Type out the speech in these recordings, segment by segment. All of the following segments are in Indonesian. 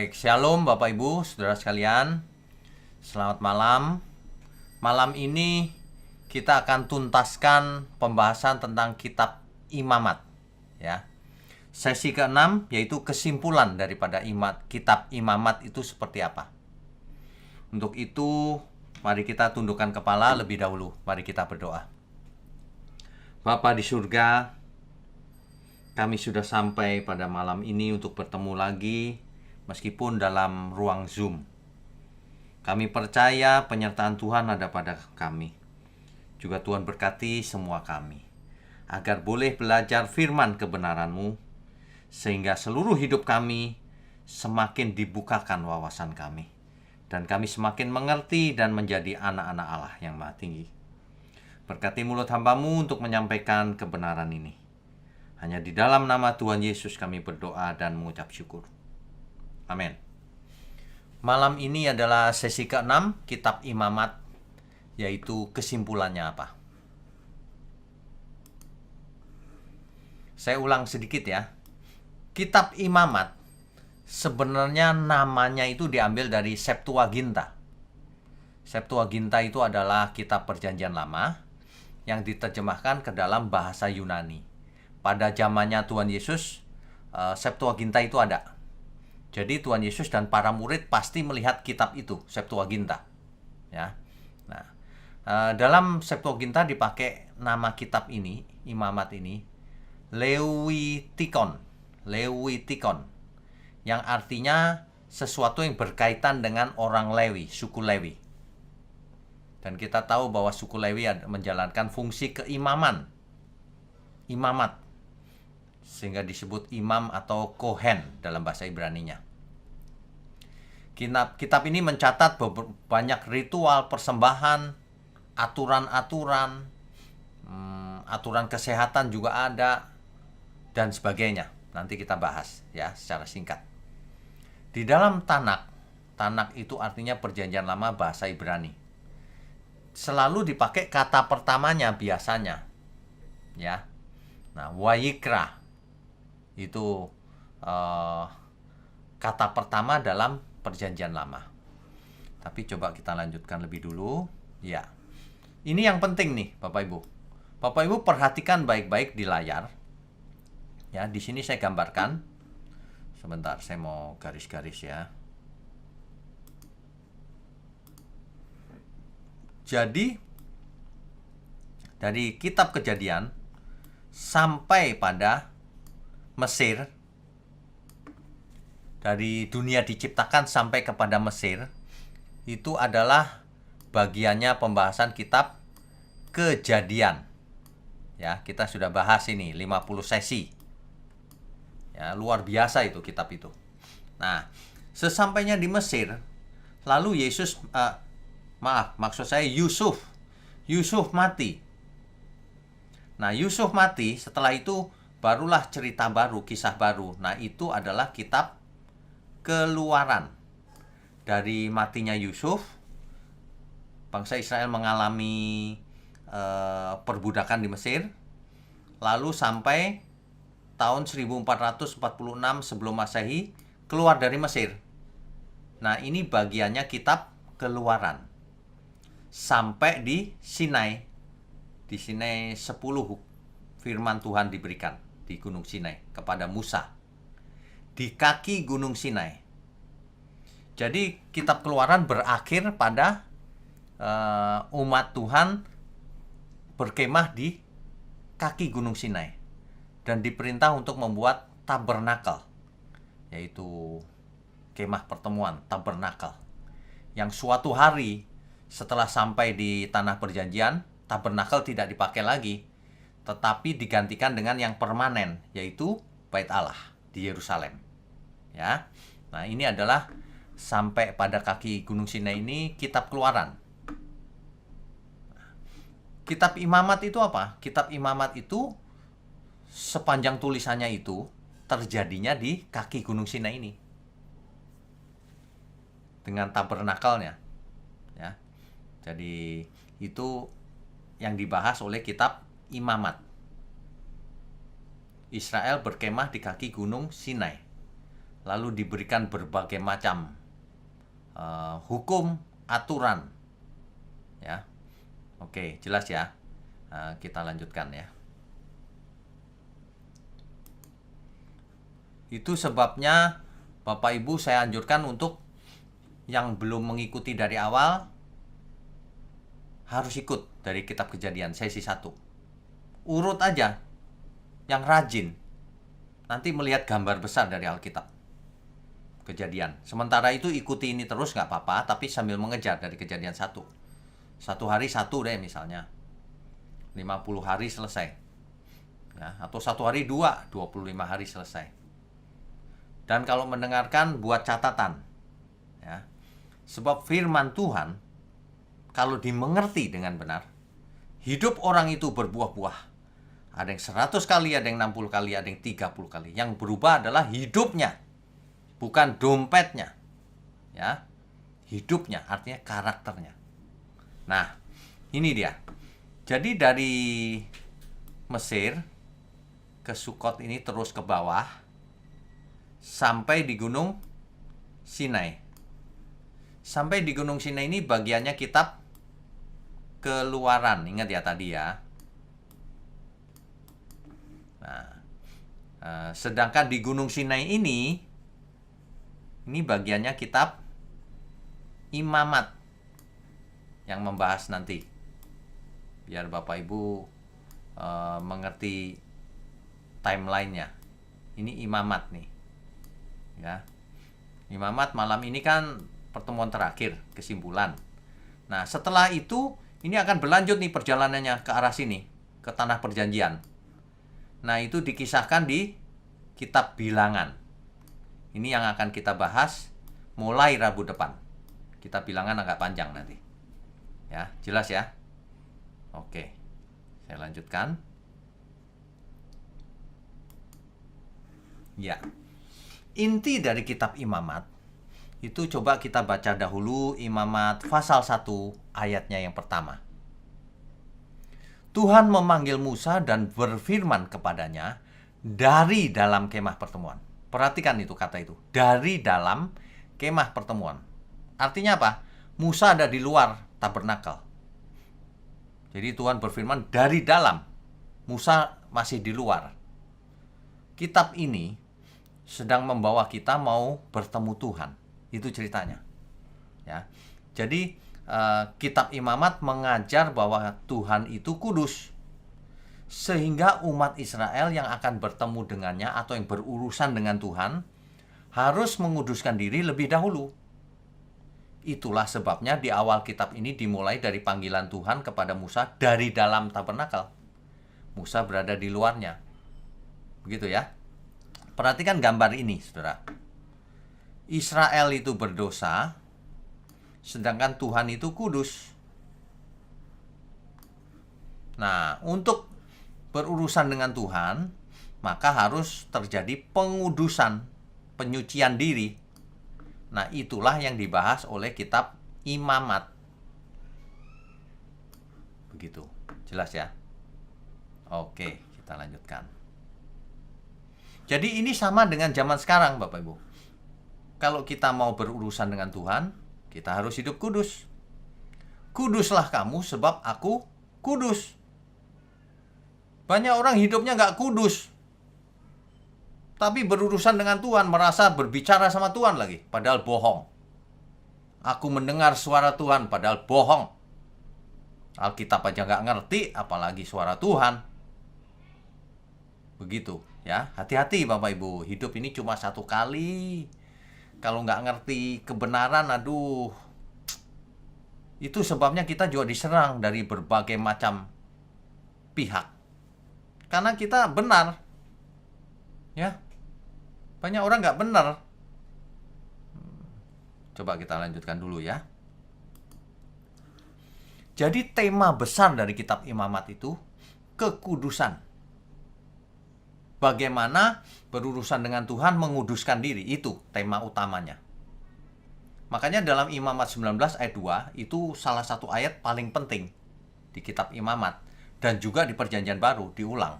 Baik, Shalom Bapak Ibu, Saudara sekalian. Selamat malam. Malam ini kita akan tuntaskan pembahasan tentang kitab Imamat, ya. Sesi ke-6 yaitu kesimpulan daripada kitab Imamat itu seperti apa. Untuk itu, mari kita tundukkan kepala lebih dahulu. Mari kita berdoa. Bapa di surga, kami sudah sampai pada malam ini untuk bertemu lagi, meskipun dalam ruang Zoom. Kami percaya penyertaan Tuhan ada pada kami. Juga Tuhan berkati semua kami, agar boleh belajar firman kebenaran-Mu, sehingga seluruh hidup kami semakin dibukakan wawasan kami, dan kami semakin mengerti dan menjadi anak-anak Allah yang Maha Tinggi. Berkati mulut hamba-Mu untuk menyampaikan kebenaran ini. Hanya di dalam nama Tuhan Yesus kami berdoa dan mengucap syukur. Amin. Malam ini adalah sesi ke-6 kitab Imamat, yaitu kesimpulannya apa. Saya ulang sedikit ya. Kitab Imamat sebenarnya namanya itu diambil dari Septuaginta. Septuaginta itu adalah kitab Perjanjian Lama yang diterjemahkan ke dalam bahasa Yunani. Pada zamannya Tuhan Yesus, Septuaginta itu ada. Jadi Tuhan Yesus dan para murid pasti melihat kitab itu, Septuaginta. Ya. Nah, dalam Septuaginta dipakai nama kitab ini, Imamat ini, Lewitikon. Lewitikon. Yang artinya sesuatu yang berkaitan dengan orang Lewi, suku Lewi. Dan kita tahu bahwa suku Lewi menjalankan fungsi keimaman. Imamat. Sehingga disebut imam atau kohen dalam bahasa Ibraninya. Kitab ini mencatat banyak ritual persembahan, aturan-aturan, aturan kesehatan juga ada, dan sebagainya. Nanti kita bahas ya secara singkat. Di dalam Tanak itu artinya Perjanjian Lama bahasa Ibrani. Selalu dipakai kata pertamanya biasanya, ya. Nah, Wayikra itu kata pertama dalam Perjanjian Lama. Tapi coba kita lanjutkan lebih dulu. Ya, ini yang penting nih, Bapak Ibu. Bapak Ibu perhatikan baik-baik di layar. Ya, di sini saya gambarkan. Sebentar, saya mau garis-garis ya. Jadi, dari kitab Kejadian sampai pada Mesir, dari dunia diciptakan sampai kepada Mesir, itu adalah bagiannya pembahasan kitab Kejadian. Ya, kita sudah bahas ini 50 sesi. Ya, luar biasa itu kitab itu. Nah, sesampainya di Mesir, lalu Yusuf mati. Nah, Yusuf mati, setelah itu barulah cerita baru, kisah baru. Nah, itu adalah kitab Keluaran. Dari matinya Yusuf, bangsa Israel mengalami perbudakan di Mesir, lalu sampai tahun 1446 sebelum Masehi keluar dari Mesir. Nah, ini bagiannya kitab Keluaran. Sampai di Sinai. Di Sinai 10 firman Tuhan diberikan di Gunung Sinai kepada Musa. Di kaki Gunung Sinai. Jadi kitab Keluaran berakhir pada umat Tuhan berkemah di kaki Gunung Sinai dan diperintah untuk membuat tabernakel, yaitu kemah pertemuan, tabernakel, yang suatu hari setelah sampai di tanah perjanjian, tabernakel tidak dipakai lagi, tetapi digantikan dengan yang permanen, yaitu Bait Allah di Yerusalem. Ya, nah ini adalah sampai pada kaki Gunung Sinai ini kitab Keluaran. Kitab Imamat itu apa? Kitab Imamat itu sepanjang tulisannya itu terjadinya di kaki Gunung Sinai ini dengan tabernakelnya. Ya, jadi itu yang dibahas oleh kitab Imamat. Israel berkemah di kaki Gunung Sinai. lalu diberikan berbagai macam hukum, aturan. Ya, oke, jelas ya. Kita lanjutkan ya. Itu sebabnya Bapak Ibu saya anjurkan untuk yang belum mengikuti dari awal harus ikut dari Kitab Kejadian sesi 1. Urut aja, yang rajin nanti melihat gambar besar dari Alkitab Kejadian. Sementara itu ikuti ini terus nggak apa-apa, tapi sambil mengejar dari Kejadian 1. 1 hari 1 deh misalnya, 50 hari selesai ya, atau 1 hari 2, 25 hari selesai. Dan kalau mendengarkan buat catatan ya, sebab firman Tuhan kalau dimengerti dengan benar, hidup orang itu berbuah-buah. Ada yang 100 kali, ada yang 60 kali, ada yang 30 kali. Yang berubah adalah hidupnya, bukan dompetnya. Ya, hidupnya, artinya karakternya. Nah, ini dia. Jadi dari Mesir ke Sukot ini terus ke bawah sampai di Gunung Sinai. Sampai di Gunung Sinai ini bagiannya Kitab Keluaran. Ingat ya tadi ya. Nah, sedangkan di Gunung Sinai ini bagiannya Kitab Imamat yang membahas nanti. Biar Bapak Ibu mengerti timelinenya. Ini Imamat nih. Ya. Imamat malam ini kan pertemuan terakhir, kesimpulan. Nah, setelah itu ini akan berlanjut nih perjalanannya ke arah sini, ke tanah perjanjian. Nah, itu dikisahkan di Kitab Bilangan. Ini yang akan kita bahas mulai Rabu depan. Kitab Bilangan agak panjang nanti. Ya, jelas ya? Oke. Saya lanjutkan. Ya. Inti dari Kitab Imamat itu coba kita baca dahulu Imamat pasal 1 ayatnya yang pertama. Tuhan memanggil Musa dan berfirman kepadanya dari dalam kemah pertemuan. Perhatikan itu kata itu, dari dalam kemah pertemuan. Artinya apa? Musa ada di luar tabernakel. Jadi Tuhan berfirman dari dalam, Musa masih di luar. Kitab ini sedang membawa kita mau bertemu Tuhan. Itu ceritanya. Ya. Jadi Kitab Imamat mengajar bahwa Tuhan itu kudus. Sehingga umat Israel yang akan bertemu dengannya atau yang berurusan dengan Tuhan harus menguduskan diri lebih dahulu. Itulah sebabnya di awal kitab ini dimulai dari panggilan Tuhan kepada Musa dari dalam tabernakel. Musa berada di luarnya. Begitu ya. Perhatikan gambar ini, saudara. Israel itu berdosa, sedangkan Tuhan itu kudus. Nah, untuk berurusan dengan Tuhan, maka harus terjadi pengudusan, penyucian diri. Nah, itulah yang dibahas oleh Kitab Imamat. Begitu, jelas ya? Oke, kita lanjutkan. Jadi ini sama dengan zaman sekarang, Bapak Ibu. Kalau kita mau berurusan dengan Tuhan, kita harus hidup kudus. Kuduslah kamu sebab aku kudus. Banyak orang hidupnya nggak kudus, tapi berurusan dengan Tuhan, merasa berbicara sama Tuhan lagi, padahal bohong. Aku mendengar suara Tuhan, padahal bohong. Alkitab aja nggak ngerti, apalagi suara Tuhan. Begitu ya, hati-hati Bapak Ibu, hidup ini cuma satu kali. Kalau nggak ngerti kebenaran, aduh, itu sebabnya kita juga diserang dari berbagai macam pihak. Karena kita benar, ya, banyak orang nggak benar. Coba kita lanjutkan dulu ya. Jadi tema besar dari Kitab Imamat itu kekudusan. Bagaimana berurusan dengan Tuhan, menguduskan diri, itu tema utamanya. Makanya dalam Imamat 19 ayat 2 itu salah satu ayat paling penting di Kitab Imamat. Dan juga di Perjanjian Baru diulang.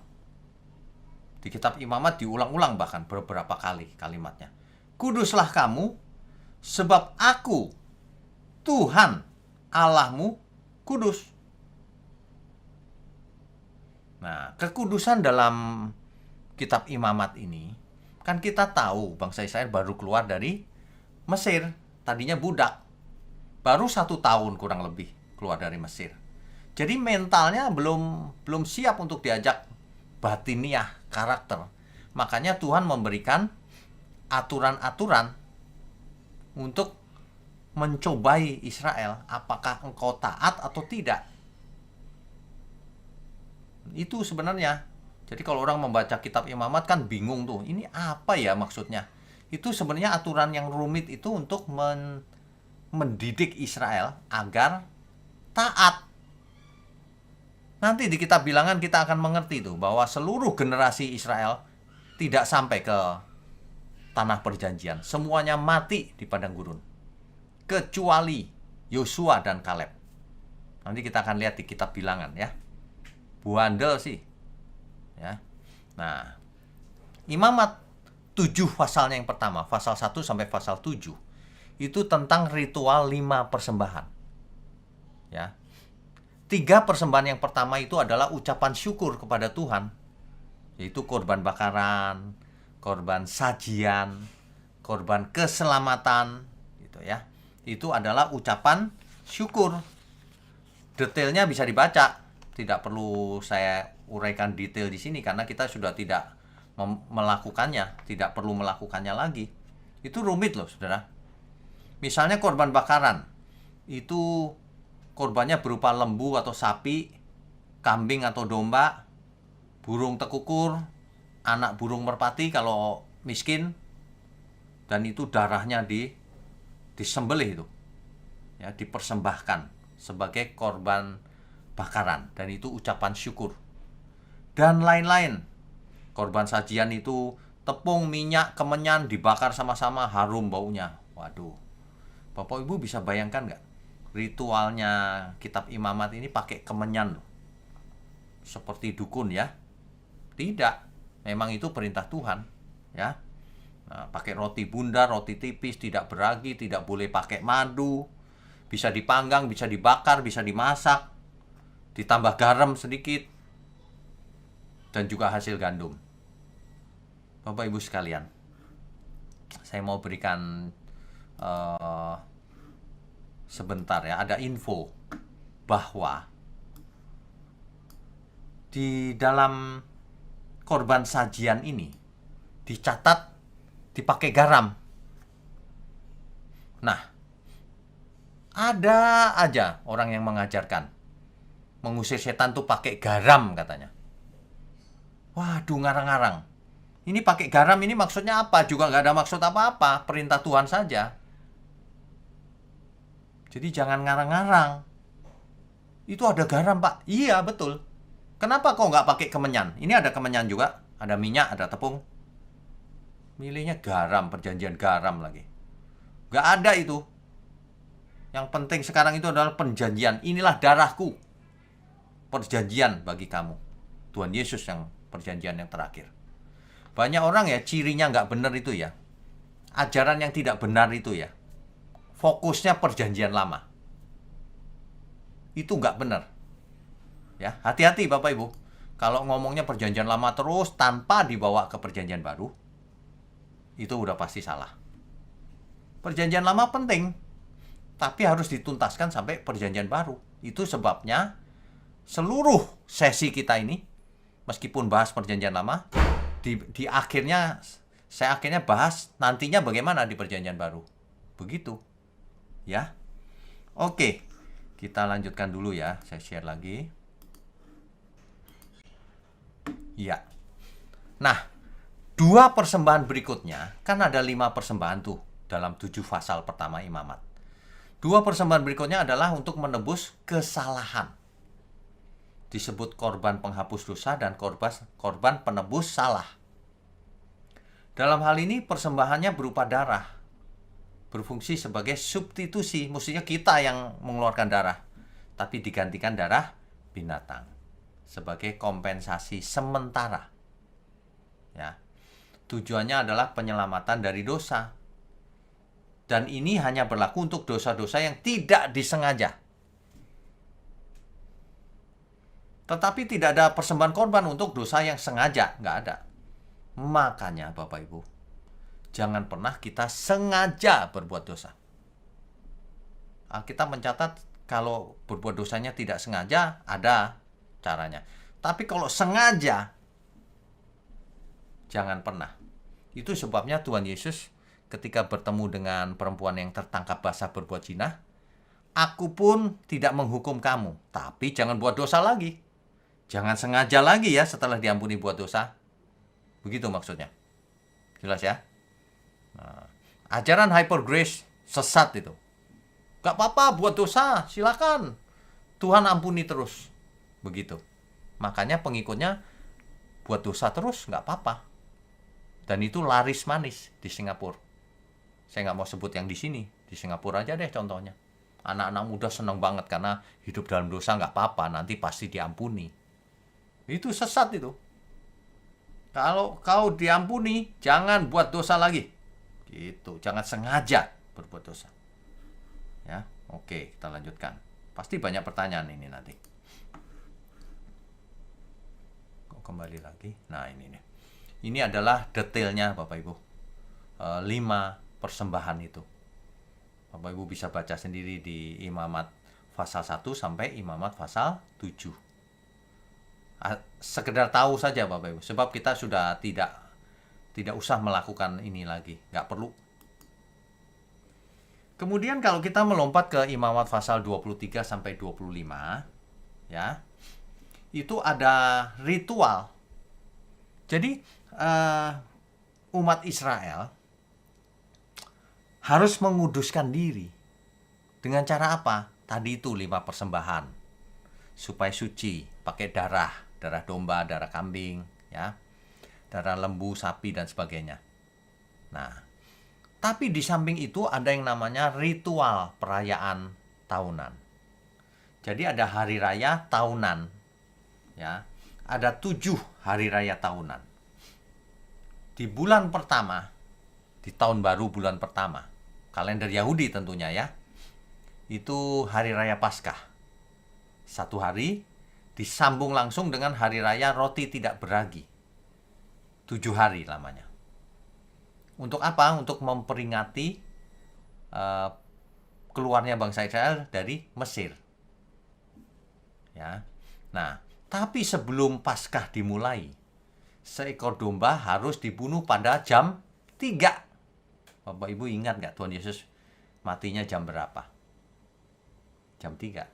Di Kitab Imamat diulang-ulang bahkan beberapa kali kalimatnya. kuduslah kamu, sebab aku, Tuhan Allahmu, kudus. Nah, kekudusan dalam kitab Imamat ini, kan kita tahu bangsa Israel baru keluar dari Mesir. Tadinya budak. Baru 1 tahun kurang lebih keluar dari Mesir. Jadi mentalnya belum siap untuk diajak batiniah, karakter. Makanya Tuhan memberikan aturan-aturan untuk mencobai Israel, apakah engkau taat atau tidak. Itu sebenarnya. Jadi kalau orang membaca kitab Imamat kan bingung tuh, ini apa ya maksudnya. Itu sebenarnya aturan yang rumit itu untuk mendidik Israel agar taat. Nanti di kitab Bilangan kita akan mengerti tuh bahwa seluruh generasi Israel tidak sampai ke tanah perjanjian. Semuanya mati di padang gurun. Kecuali Yosua dan Kaleb. Nanti kita akan lihat di kitab Bilangan ya. Buandel sih. Ya. Nah, Imamat 7 pasalnya yang pertama, pasal 1 sampai pasal 7, itu tentang ritual 5 persembahan. Ya. 3 persembahan yang pertama itu adalah ucapan syukur kepada Tuhan, yaitu korban bakaran, korban sajian, korban keselamatan, gitu ya. Itu adalah ucapan syukur. Detailnya bisa dibaca. Tidak perlu saya uraikan detail di sini karena kita sudah tidak melakukannya, tidak perlu melakukannya lagi. Itu rumit loh, Saudara. Misalnya korban bakaran. Itu korbannya berupa lembu atau sapi, kambing atau domba, burung tekukur, anak burung merpati kalau miskin, dan itu darahnya disembelih itu. Ya, dipersembahkan sebagai korban bakaran, dan itu ucapan syukur. Dan lain-lain. Korban sajian itu tepung, minyak, kemenyan dibakar sama-sama, harum baunya. Waduh. Bapak Ibu bisa bayangkan nggak? Ritualnya kitab Imamat ini pakai kemenyan loh. Seperti dukun ya. Tidak. Memang itu perintah Tuhan. Ya. Nah, pakai roti bundar, roti tipis, tidak beragi, tidak boleh pakai madu. Bisa dipanggang, bisa dibakar, bisa dimasak. Ditambah garam sedikit. Dan juga hasil gandum. Bapak Ibu sekalian, saya mau berikan sebentar ya, ada info bahwa di dalam korban sajian ini dicatat dipakai garam. Nah, ada aja orang yang mengajarkan mengusir setan tuh pakai garam katanya. Waduh, ngarang-ngarang. Ini pakai garam ini maksudnya apa? Juga nggak ada maksud apa-apa, perintah Tuhan saja. Jadi jangan ngarang-ngarang. Itu ada garam, Pak. Iya, betul. Kenapa kok nggak pakai kemenyan? Ini ada kemenyan juga, ada minyak, ada tepung. Milihnya garam, perjanjian garam lagi. Nggak ada itu. Yang penting sekarang itu adalah perjanjian. Inilah darahku. Perjanjian bagi kamu. Tuhan Yesus yang perjanjian yang terakhir. Banyak orang ya cirinya nggak benar itu ya. Ajaran yang tidak benar itu ya. Fokusnya perjanjian lama. Itu nggak benar. Ya, hati-hati Bapak Ibu. Kalau ngomongnya perjanjian lama terus tanpa dibawa ke perjanjian baru, itu udah pasti salah. Perjanjian lama penting, tapi harus dituntaskan sampai perjanjian baru. Itu sebabnya seluruh sesi kita ini, meskipun bahas perjanjian lama, di akhirnya saya bahas nantinya bagaimana di perjanjian baru. Begitu. Ya. Oke. Kita lanjutkan dulu ya. Saya share lagi. Ya. Nah, 2 persembahan berikutnya, kan ada 5 persembahan tuh dalam 7 pasal pertama Imamat. 2 persembahan berikutnya adalah untuk menebus kesalahan. Disebut korban penghapus dosa dan korban penebus salah. Dalam hal ini persembahannya berupa darah. Berfungsi sebagai substitusi. Mestinya kita yang mengeluarkan darah. Tapi digantikan darah binatang. Sebagai kompensasi sementara. Ya. Tujuannya adalah penyelamatan dari dosa. Dan ini hanya berlaku untuk dosa-dosa yang tidak disengaja. Tetapi tidak ada persembahan korban untuk dosa yang sengaja, nggak ada. Makanya Bapak Ibu, jangan pernah kita sengaja berbuat dosa. Alkitab mencatat kalau berbuat dosanya tidak sengaja, ada caranya. Tapi kalau sengaja, jangan pernah. Itu sebabnya Tuhan Yesus ketika bertemu dengan perempuan yang tertangkap basah berbuat zina, aku pun tidak menghukum kamu, tapi jangan buat dosa lagi. Jangan sengaja lagi ya setelah diampuni buat dosa. Begitu maksudnya. Jelas ya? Nah, ajaran hyper grace sesat itu. Gak apa-apa buat dosa, silakan. Tuhan ampuni terus. Begitu. Makanya pengikutnya buat dosa terus gak apa-apa. Dan itu laris manis di Singapura. Saya gak mau sebut yang di sini. Di Singapura aja deh contohnya. Anak-anak muda senang banget karena hidup dalam dosa gak apa-apa. Nanti pasti diampuni. Itu sesat itu. Kalau kau diampuni, jangan buat dosa lagi. Gitu, jangan sengaja berbuat dosa. Ya, oke, kita lanjutkan. Pasti banyak pertanyaan ini nanti. Kok kembali lagi? Nah, ini nih. Ini adalah detailnya Bapak Ibu. 5 persembahan itu. Bapak Ibu bisa baca sendiri di Imamat pasal 1 sampai Imamat pasal 7. Sekedar tahu saja Bapak Ibu, sebab kita sudah tidak usah melakukan ini lagi, nggak perlu. Kemudian kalau kita melompat ke Imamat pasal 23 sampai 25, ya, itu ada ritual. Jadi umat Israel harus menguduskan diri. Dengan cara apa? Tadi itu 5 persembahan supaya suci, pakai darah domba, darah kambing, ya, darah lembu, sapi dan sebagainya. Nah, tapi di samping itu ada yang namanya ritual perayaan tahunan. Jadi ada hari raya tahunan, ya, ada 7 hari raya tahunan. Di bulan pertama, di tahun baru bulan pertama, kalender Yahudi tentunya ya, itu hari raya Paskah. 1 hari disambung langsung dengan hari raya roti tidak beragi. 7 hari lamanya. Untuk apa? Untuk memperingati keluarnya bangsa Israel dari Mesir. Ya. Nah, tapi sebelum Paskah dimulai, seekor domba harus dibunuh pada jam 3. Bapak Ibu ingat nggak Tuhan Yesus matinya jam berapa? Jam 3.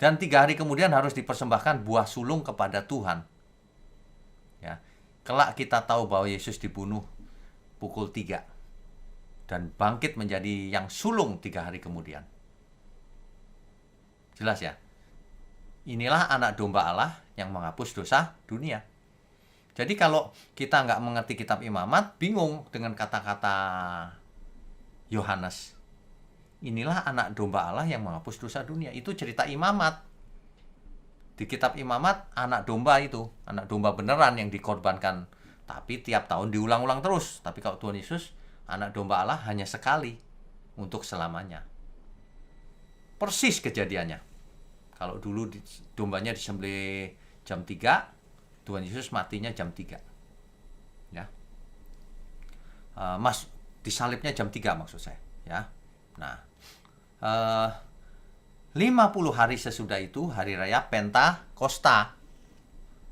Dan 3 hari kemudian harus dipersembahkan buah sulung kepada Tuhan. Ya. Kelak kita tahu bahwa Yesus dibunuh pukul 3. Dan bangkit menjadi yang sulung 3 hari kemudian. Jelas ya? Inilah anak domba Allah yang menghapus dosa dunia. Jadi kalau kita nggak mengerti kitab Imamat, bingung dengan kata-kata Yohanes. Inilah anak domba Allah yang menghapus dosa dunia. Itu cerita Imamat. Di kitab Imamat, anak domba itu, anak domba beneran yang dikorbankan. Tapi tiap tahun diulang-ulang terus. Tapi kalau Tuhan Yesus, anak domba Allah hanya sekali untuk selamanya. Persis kejadiannya. Kalau dulu dombanya disembelih jam 3, Tuhan Yesus matinya jam 3. Ya. Disalibnya jam 3 maksud saya, ya. Nah, 50 hari sesudah itu hari raya Pentakosta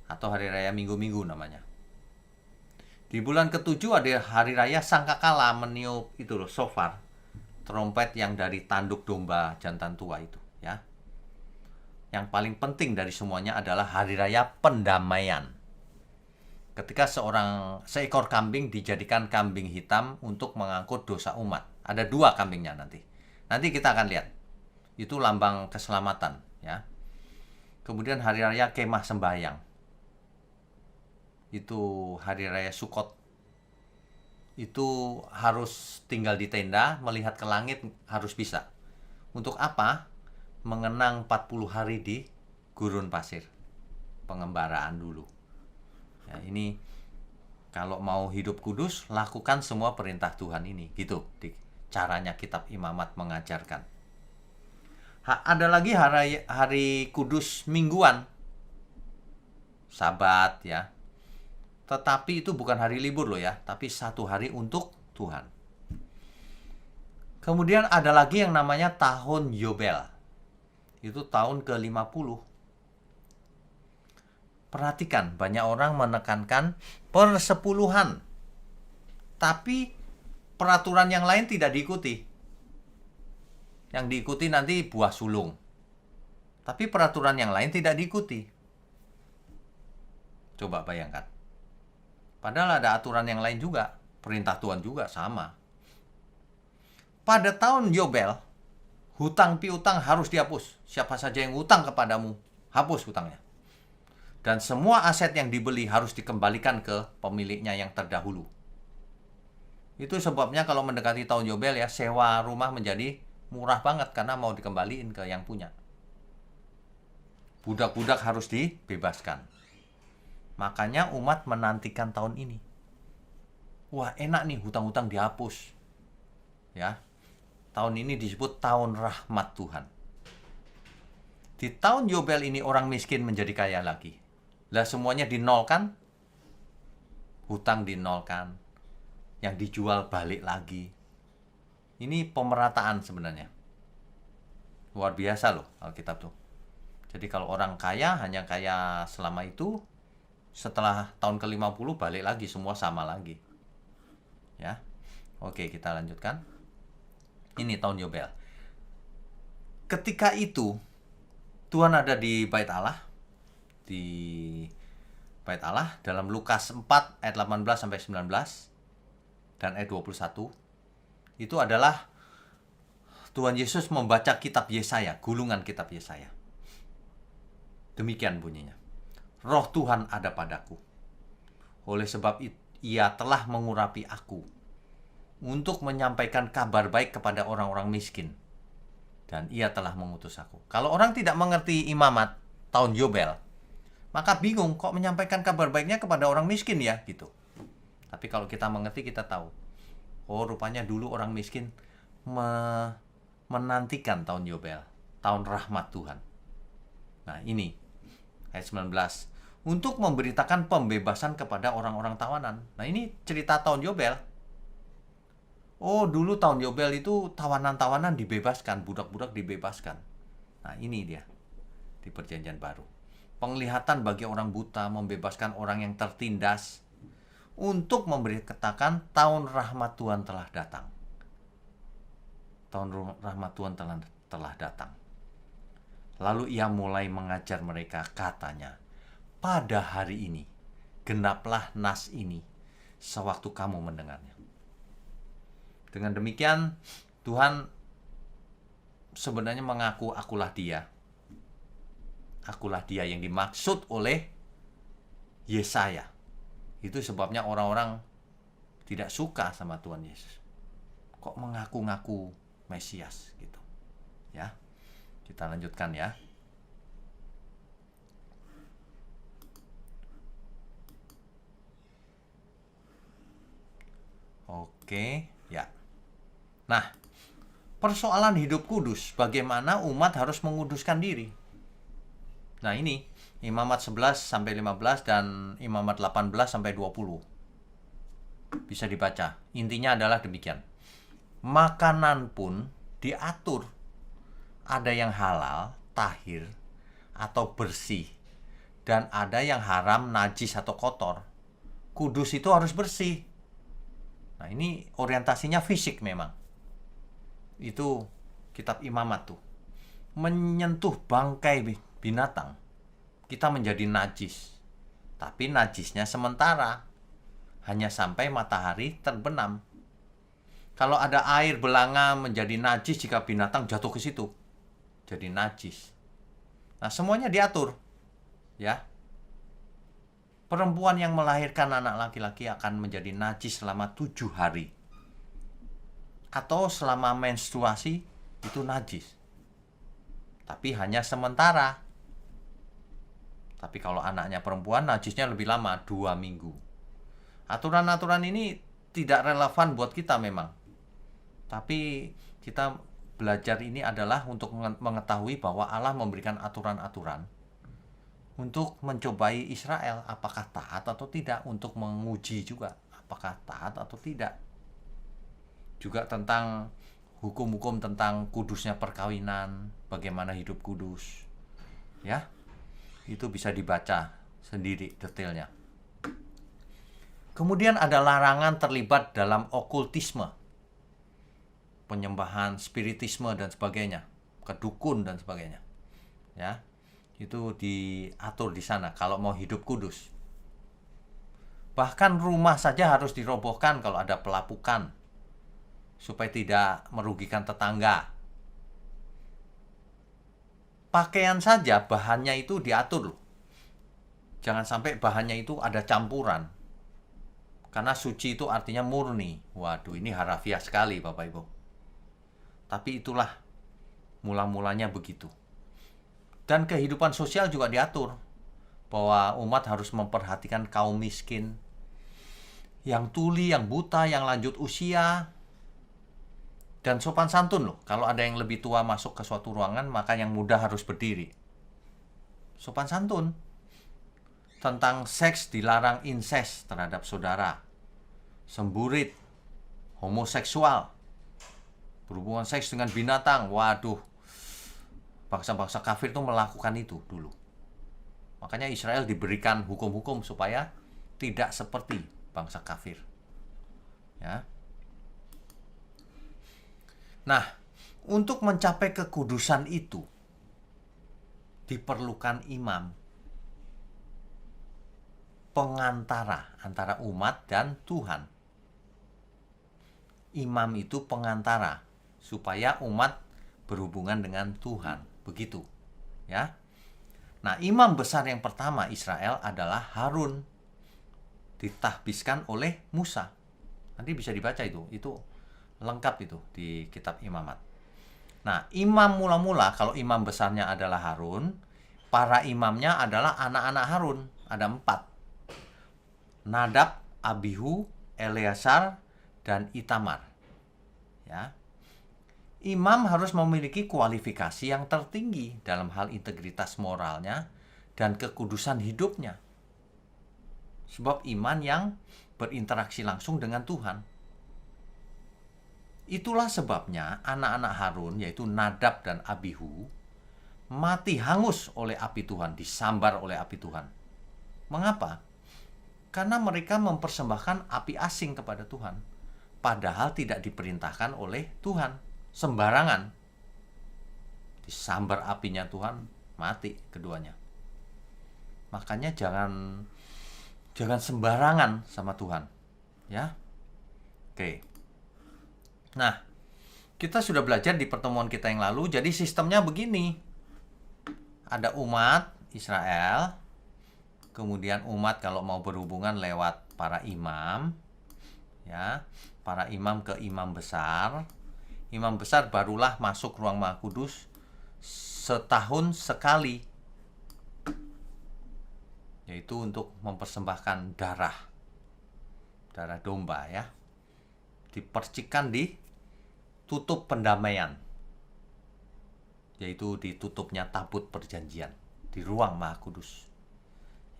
atau hari raya Minggu-Minggu namanya. Di bulan ke-7 ada hari raya Sangkakala, meniup itu loh, shofar, trompet yang dari tanduk domba jantan tua itu, ya. Yang paling penting dari semuanya adalah hari raya pendamaian. Ketika seekor kambing dijadikan kambing hitam untuk mengangkut dosa umat. Ada 2 kambingnya nanti. Nanti kita akan lihat. Itu lambang keselamatan, ya. Kemudian hari raya kemah sembahyang. Itu hari raya Sukot. Itu harus tinggal di tenda, melihat ke langit harus bisa. Untuk apa? Mengenang 40 hari di gurun pasir. Pengembaraan dulu. Ya, ini Kalau mau hidup kudus, lakukan semua perintah Tuhan ini. Gitu caranya kitab Imamat mengajarkan. Ada lagi hari kudus mingguan. Sabat ya. Tetapi itu bukan hari libur loh ya, tapi satu hari untuk Tuhan. Kemudian ada lagi yang namanya tahun Yobel. Itu tahun ke-50. Perhatikan, banyak orang menekankan persepuluhan. Tapi peraturan yang lain tidak diikuti. Yang diikuti nanti buah sulung. Tapi peraturan yang lain tidak diikuti. Coba bayangkan. Padahal ada aturan yang lain juga. Perintah Tuhan juga sama. Pada tahun Yobel, hutang piutang harus dihapus. Siapa saja yang hutang kepadamu, hapus hutangnya. Dan semua aset yang dibeli harus dikembalikan ke pemiliknya yang terdahulu. Itu sebabnya kalau mendekati tahun Yobel ya, sewa rumah menjadi murah banget karena mau dikembaliin ke yang punya. Budak-budak harus dibebaskan. Makanya umat menantikan tahun ini. Wah, enak nih hutang-hutang dihapus. Ya. Tahun ini disebut tahun rahmat Tuhan. Di tahun Yobel ini orang miskin menjadi kaya lagi. Lah semuanya dinolkan, hutang dinolkan, yang dijual balik lagi. Ini pemerataan sebenarnya. Luar biasa loh Alkitab tuh. Jadi kalau orang kaya hanya kaya selama itu, setelah tahun ke-50 balik lagi, semua sama lagi. Ya. Oke, kita lanjutkan. Ini tahun Yobel. Ketika itu Tuhan ada di Bait Allah. Di Bait Allah dalam Lukas 4 ayat 18 sampai 19 dan ayat 21. Itu adalah Tuhan Yesus membaca kitab Yesaya, gulungan kitab Yesaya. Demikian bunyinya. Roh Tuhan ada padaku. Oleh sebab Ia telah mengurapi aku untuk menyampaikan kabar baik kepada orang-orang miskin. Dan Ia telah mengutus aku. Kalau orang tidak mengerti imamat tahun Yobel, maka bingung kok menyampaikan kabar baiknya kepada orang miskin ya gitu. Tapi kalau kita mengerti, kita tahu. Oh, rupanya dulu orang miskin menantikan tahun Yobel, tahun rahmat Tuhan. Nah, ini ayat 19. Untuk memberitakan pembebasan kepada orang-orang tawanan. Nah, ini cerita tahun Yobel. Oh, dulu tahun Yobel itu tawanan-tawanan dibebaskan, budak-budak dibebaskan. Nah, ini dia di Perjanjian Baru. Penglihatan bagi orang buta, membebaskan orang yang tertindas, untuk memberitakan tahun rahmat Tuhan telah datang. Tahun rahmat Tuhan telah datang. Lalu Ia mulai mengajar mereka, katanya, pada hari ini, genaplah nas ini, sewaktu kamu mendengarnya. Dengan demikian, Tuhan sebenarnya mengaku, akulah Dia. Akulah Dia yang dimaksud oleh Yesaya. Itu sebabnya orang-orang tidak suka sama Tuhan Yesus. Kok mengaku-ngaku Mesias gitu. Ya. Kita lanjutkan ya. Oke, ya. Nah, persoalan hidup kudus, bagaimana umat harus menguduskan diri. Nah, ini Imamat 11 sampai 15 dan Imamat 18 sampai 20. Bisa dibaca. Intinya adalah demikian. Makanan pun diatur. Ada yang halal, tahir, atau bersih. Dan ada yang haram, najis, atau kotor. Kudus itu harus bersih. Nah, ini orientasinya fisik memang. Itu kitab Imamat tuh. Menyentuh bangkai binatang, kita menjadi najis. Tapi najisnya sementara, hanya sampai matahari terbenam. Kalau ada air belanga menjadi najis jika binatang jatuh ke situ, jadi najis. Nah, semuanya diatur. Ya. Perempuan yang melahirkan anak laki-laki akan menjadi najis selama 7 hari. Atau selama menstruasi itu najis. Tapi hanya sementara. Tapi kalau anaknya perempuan, najisnya lebih lama, 2 minggu. Aturan-aturan ini tidak relevan buat kita memang. Tapi kita belajar ini adalah untuk mengetahui bahwa Allah memberikan aturan-aturan untuk mencobai Israel apakah taat atau tidak, untuk menguji juga apakah taat atau tidak. Juga tentang hukum-hukum tentang kudusnya perkawinan, bagaimana hidup kudus. Ya. Itu bisa dibaca sendiri detailnya. Kemudian ada larangan terlibat dalam okultisme, penyembahan spiritisme dan sebagainya, kedukun dan sebagainya. Ya, itu diatur di sana kalau mau hidup kudus. Bahkan rumah saja harus dirobohkan kalau ada pelapukan, supaya tidak merugikan tetangga. Pakaian saja bahannya itu diatur loh. Jangan sampai bahannya itu ada campuran. Karena suci itu artinya murni. Waduh, ini harafiah sekali Bapak Ibu. Tapi itulah mula-mulanya begitu. Dan kehidupan sosial juga diatur. Bahwa umat harus memperhatikan kaum miskin, yang tuli, yang buta, yang lanjut usia. Dan sopan santun loh. Kalau ada yang lebih tua masuk ke suatu ruangan, maka yang muda harus berdiri. Sopan santun. Tentang seks dilarang incest terhadap saudara, semburit, homoseksual, berhubungan seks dengan binatang. Waduh, bangsa-bangsa kafir itu melakukan itu dulu. Makanya Israel diberikan hukum-hukum supaya tidak seperti bangsa kafir. Ya. Nah, untuk mencapai kekudusan itu diperlukan imam, pengantara antara umat dan Tuhan. Imam itu pengantara supaya umat berhubungan dengan Tuhan. Begitu. Ya. Nah, imam besar yang pertama Israel adalah Harun. Ditahbiskan oleh Musa. Nanti bisa dibaca itu. Itu lengkap itu di kitab Imamat. Nah, imam mula-mula kalau imam besarnya adalah Harun, para imamnya adalah anak-anak Harun. Ada 4. Nadab, Abihu, Eleazar, dan Itamar. Ya. Imam harus memiliki kualifikasi yang tertinggi dalam hal integritas moralnya dan kekudusan hidupnya. Sebab iman yang berinteraksi langsung dengan Tuhan. Itulah sebabnya anak-anak Harun, yaitu Nadab dan Abihu, mati hangus oleh api Tuhan, disambar oleh api Tuhan. Mengapa? Karena mereka mempersembahkan api asing kepada Tuhan, padahal tidak diperintahkan oleh Tuhan, sembarangan. Disambar apinya Tuhan, mati keduanya. Makanya jangan sembarangan sama Tuhan, ya. Oke. Nah, kita sudah belajar di pertemuan kita yang lalu. Jadi sistemnya begini, ada umat Israel. Kemudian umat kalau mau berhubungan lewat para imam, ya, para imam ke imam besar. Imam besar barulah masuk ruang Maha Kudus setahun sekali, yaitu untuk mempersembahkan darah domba, ya, dipercikkan di tutup pendamaian, yaitu ditutupnya tabut perjanjian di ruang Maha Kudus.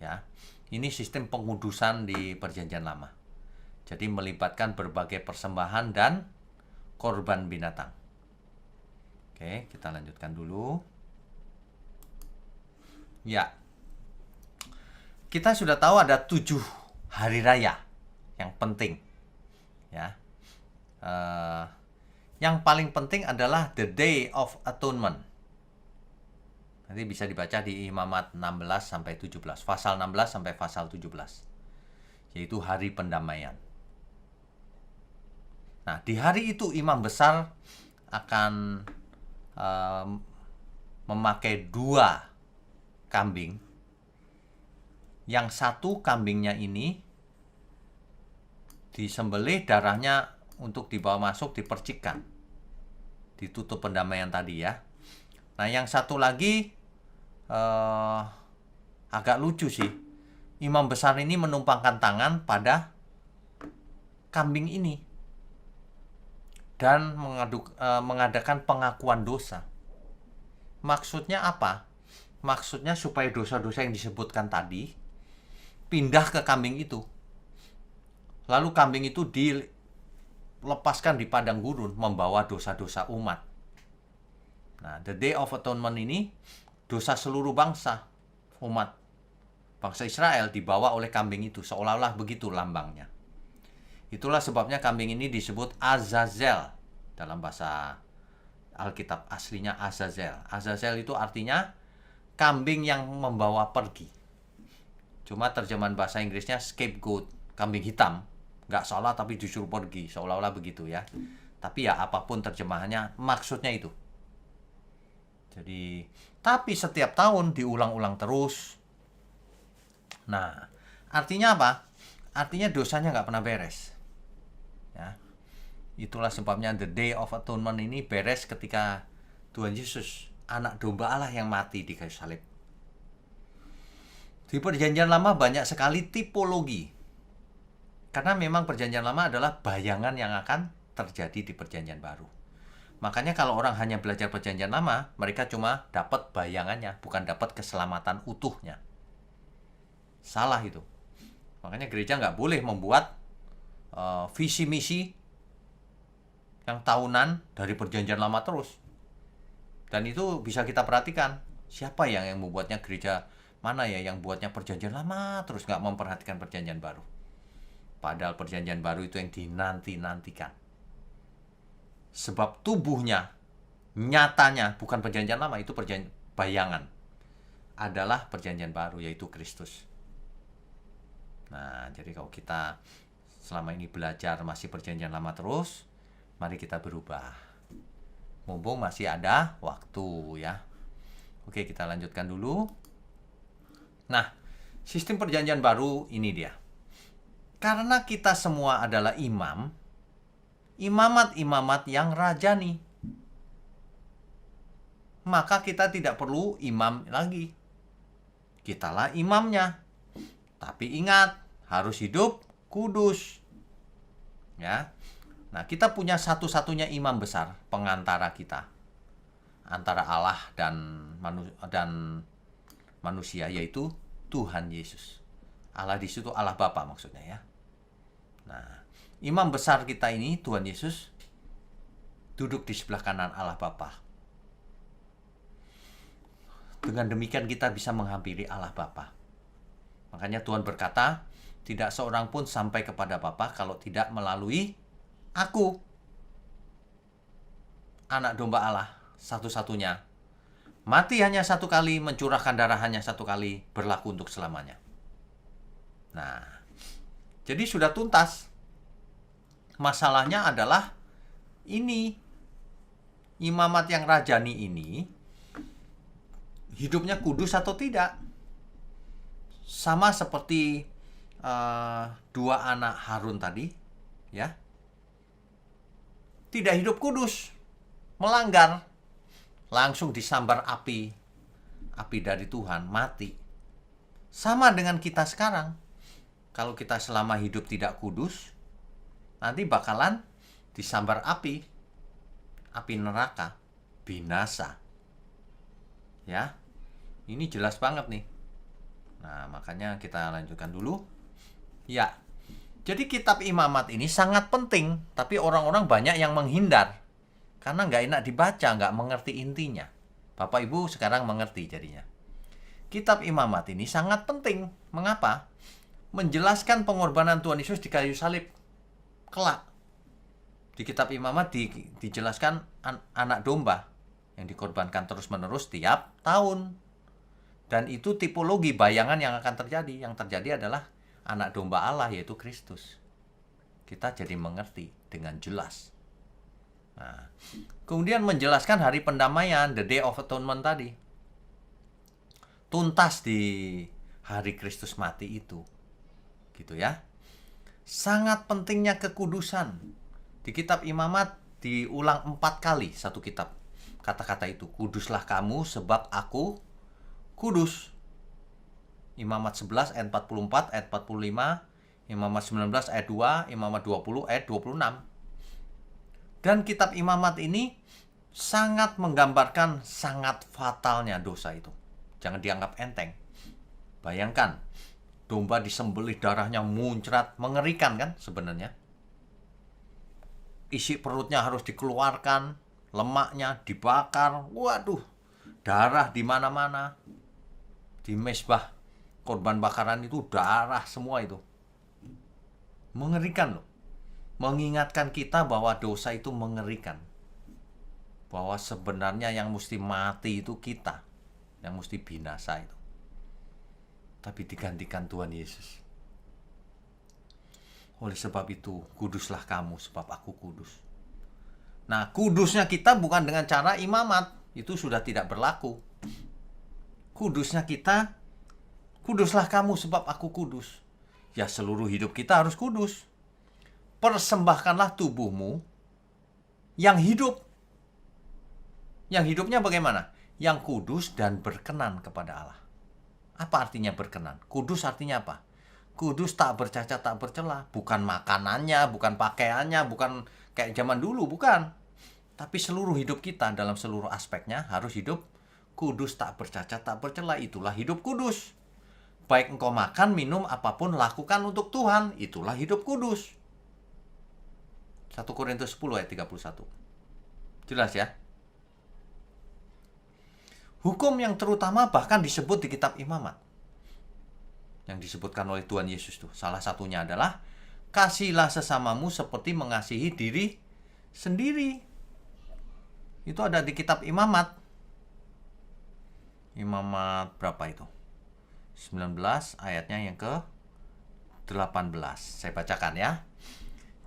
Ya, ini sistem pengudusan di Perjanjian Lama. Jadi melibatkan berbagai persembahan dan korban binatang. Oke, kita lanjutkan dulu. Ya, kita sudah tahu ada 7 hari raya yang penting. Ya, yang paling penting adalah the Day of Atonement. Nanti bisa dibaca di Imamat 16 sampai 17, pasal 16 sampai pasal 17. Yaitu hari pendamaian. Nah, di hari itu imam besar akan memakai 2 kambing. Yang satu kambingnya ini disembelih, darahnya untuk dibawa masuk dipercikkan. Ditutup pendamaian tadi, ya. Nah, yang satu lagi agak lucu sih. Imam besar ini menumpangkan tangan pada kambing ini dan mengadakan pengakuan dosa. Maksudnya apa? Maksudnya supaya dosa-dosa yang disebutkan tadi pindah ke kambing itu. Lalu kambing itu dilepaskan di padang gurun membawa dosa-dosa umat. Nah, the Day of Atonement ini dosa seluruh bangsa, umat bangsa Israel dibawa oleh kambing itu, seolah-olah begitu lambangnya. Itulah sebabnya kambing ini disebut Azazel dalam bahasa Alkitab aslinya Azazel. Azazel itu artinya kambing yang membawa pergi. Cuma terjemahan bahasa Inggrisnya scapegoat, kambing hitam. Nggak salah tapi disuruh pergi, seolah-olah begitu ya. Tapi ya apapun terjemahannya, maksudnya itu. Jadi, tapi setiap tahun diulang-ulang terus. Nah, artinya apa? Artinya dosanya nggak pernah beres. Ya. Itulah sebabnya the Day of Atonement ini beres ketika Tuhan Yesus, anak domba Allah yang mati di kayu salib. Di Perjanjian Lama banyak sekali tipologi. Karena memang Perjanjian Lama adalah bayangan yang akan terjadi di Perjanjian Baru. Makanya kalau orang hanya belajar Perjanjian Lama, mereka cuma dapat bayangannya, bukan dapat keselamatan utuhnya. Salah itu. Makanya gereja nggak boleh membuat visi misi yang tahunan dari Perjanjian Lama terus. Dan itu bisa kita perhatikan. Siapa yang membuatnya gereja mana ya yang buatnya Perjanjian Lama terus nggak memperhatikan Perjanjian Baru. Padahal Perjanjian Baru itu yang dinanti-nantikan. Sebab tubuhnya, nyatanya bukan Perjanjian Lama, itu bayangan. Adalah Perjanjian Baru, yaitu Kristus. Nah, jadi kalau kita selama ini belajar masih Perjanjian Lama terus, mari kita berubah. Mumpung masih ada waktu ya. Oke, kita lanjutkan dulu. Nah, sistem Perjanjian Baru ini dia. Karena kita semua adalah imam, imamat-imamat yang rajani, maka kita tidak perlu imam lagi. Kitalah imamnya. Tapi ingat, harus hidup kudus. Ya. Nah, kita punya satu-satunya imam besar, pengantara kita antara Allah dan manusia, yaitu Tuhan Yesus. Allah di situ Allah Bapa maksudnya ya. Nah, imam besar kita ini, Tuhan Yesus, duduk di sebelah kanan Allah Bapa. Dengan demikian kita bisa menghampiri Allah Bapa. Makanya Tuhan berkata, tidak seorang pun sampai kepada Bapa kalau tidak melalui Aku, anak domba Allah, satu-satunya. Mati hanya satu kali, mencurahkan darah hanya satu kali, berlaku untuk selamanya. Nah, jadi sudah tuntas. Masalahnya adalah ini, imamat yang rajani ini, hidupnya kudus atau tidak. Sama seperti dua anak Harun tadi, ya. Tidak hidup kudus, melanggar, langsung disambar api dari Tuhan, mati. Sama dengan kita sekarang. Kalau kita selama hidup tidak kudus, nanti bakalan disambar api neraka, binasa. Ya, ini jelas banget nih. Nah, makanya kita lanjutkan dulu. Ya, jadi kitab imamat ini sangat penting, tapi orang-orang banyak yang menghindar. Karena nggak enak dibaca, nggak mengerti intinya. Bapak Ibu sekarang mengerti jadinya. Kitab imamat ini sangat penting. Mengapa? Menjelaskan pengorbanan Tuhan Yesus di kayu salib. Kelak. Di kitab imamat dijelaskan anak domba yang dikorbankan terus-menerus tiap tahun. Dan itu tipologi bayangan yang akan terjadi. Yang terjadi adalah anak domba Allah, yaitu Kristus. Kita jadi mengerti dengan jelas. Nah, kemudian menjelaskan hari pendamaian, the Day of Atonement tadi. Tuntas di hari Kristus mati itu. Gitu ya. Sangat pentingnya kekudusan. Di kitab imamat diulang 4 kali satu kitab. Kata-kata itu, kuduslah kamu sebab aku kudus. Imamat 11 ayat 44, ayat 45, Imamat 19 ayat 2, Imamat 20 ayat 26. Dan kitab Imamat ini sangat menggambarkan sangat fatalnya dosa itu. Jangan dianggap enteng. Bayangkan, domba disembelih, darahnya muncrat, mengerikan kan sebenarnya. Isi perutnya harus dikeluarkan, lemaknya dibakar. Waduh, darah di mana-mana. Di mezbah korban bakaran itu darah semua itu. Mengerikan loh. Mengingatkan kita bahwa dosa itu mengerikan. Bahwa sebenarnya yang mesti mati itu kita. Yang mesti binasa itu. Tapi digantikan Tuhan Yesus. Oleh sebab itu, kuduslah kamu sebab aku kudus. Nah, kudusnya kita bukan dengan cara imamat. Itu sudah tidak berlaku. Kudusnya kita, kuduslah kamu sebab aku kudus. Ya, seluruh hidup kita harus kudus. Persembahkanlah tubuhmu yang hidup. Yang hidupnya bagaimana? Yang kudus dan berkenan kepada Allah. Apa artinya berkenan? Kudus artinya apa? Kudus tak bercacat, tak bercela. Bukan makanannya, bukan pakaiannya, bukan kayak zaman dulu, bukan. Tapi seluruh hidup kita dalam seluruh aspeknya harus hidup kudus, tak bercacat, tak bercela. Itulah hidup kudus. Baik engkau makan, minum, apapun lakukan untuk Tuhan. Itulah hidup kudus. 1 Korintus 10 ayat 31. Jelas ya? Hukum yang terutama bahkan disebut di kitab Imamat. Yang disebutkan oleh Tuhan Yesus tuh. Salah satunya adalah kasihlah sesamamu seperti mengasihi diri sendiri. Itu ada di kitab Imamat. Imamat berapa itu? 19 ayatnya yang ke 18. Saya bacakan ya.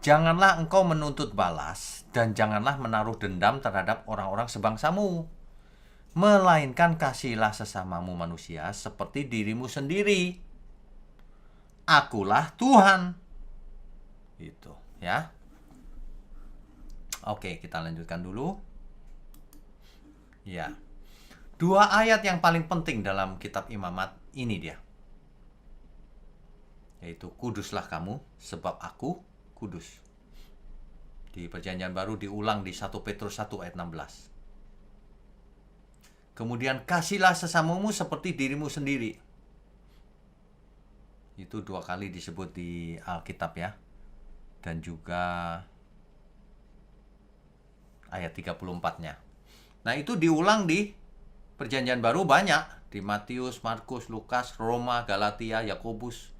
Janganlah engkau menuntut balas dan janganlah menaruh dendam terhadap orang-orang sebangsamu. Melainkan kasihilah sesamamu manusia seperti dirimu sendiri. Akulah Tuhan. Itu ya. Oke, kita lanjutkan dulu. Ya. 2 ayat yang paling penting dalam kitab Imamat ini dia. Yaitu kuduslah kamu sebab aku kudus. Di Perjanjian Baru diulang di 1 Petrus 1 ayat 16. Kemudian kasihlah sesamamu seperti dirimu sendiri. Itu 2 kali disebut di Alkitab ya. Dan juga ayat 34-nya. Nah, itu diulang di Perjanjian Baru banyak. Di Matius, Markus, Lukas, Roma, Galatia, Yakobus.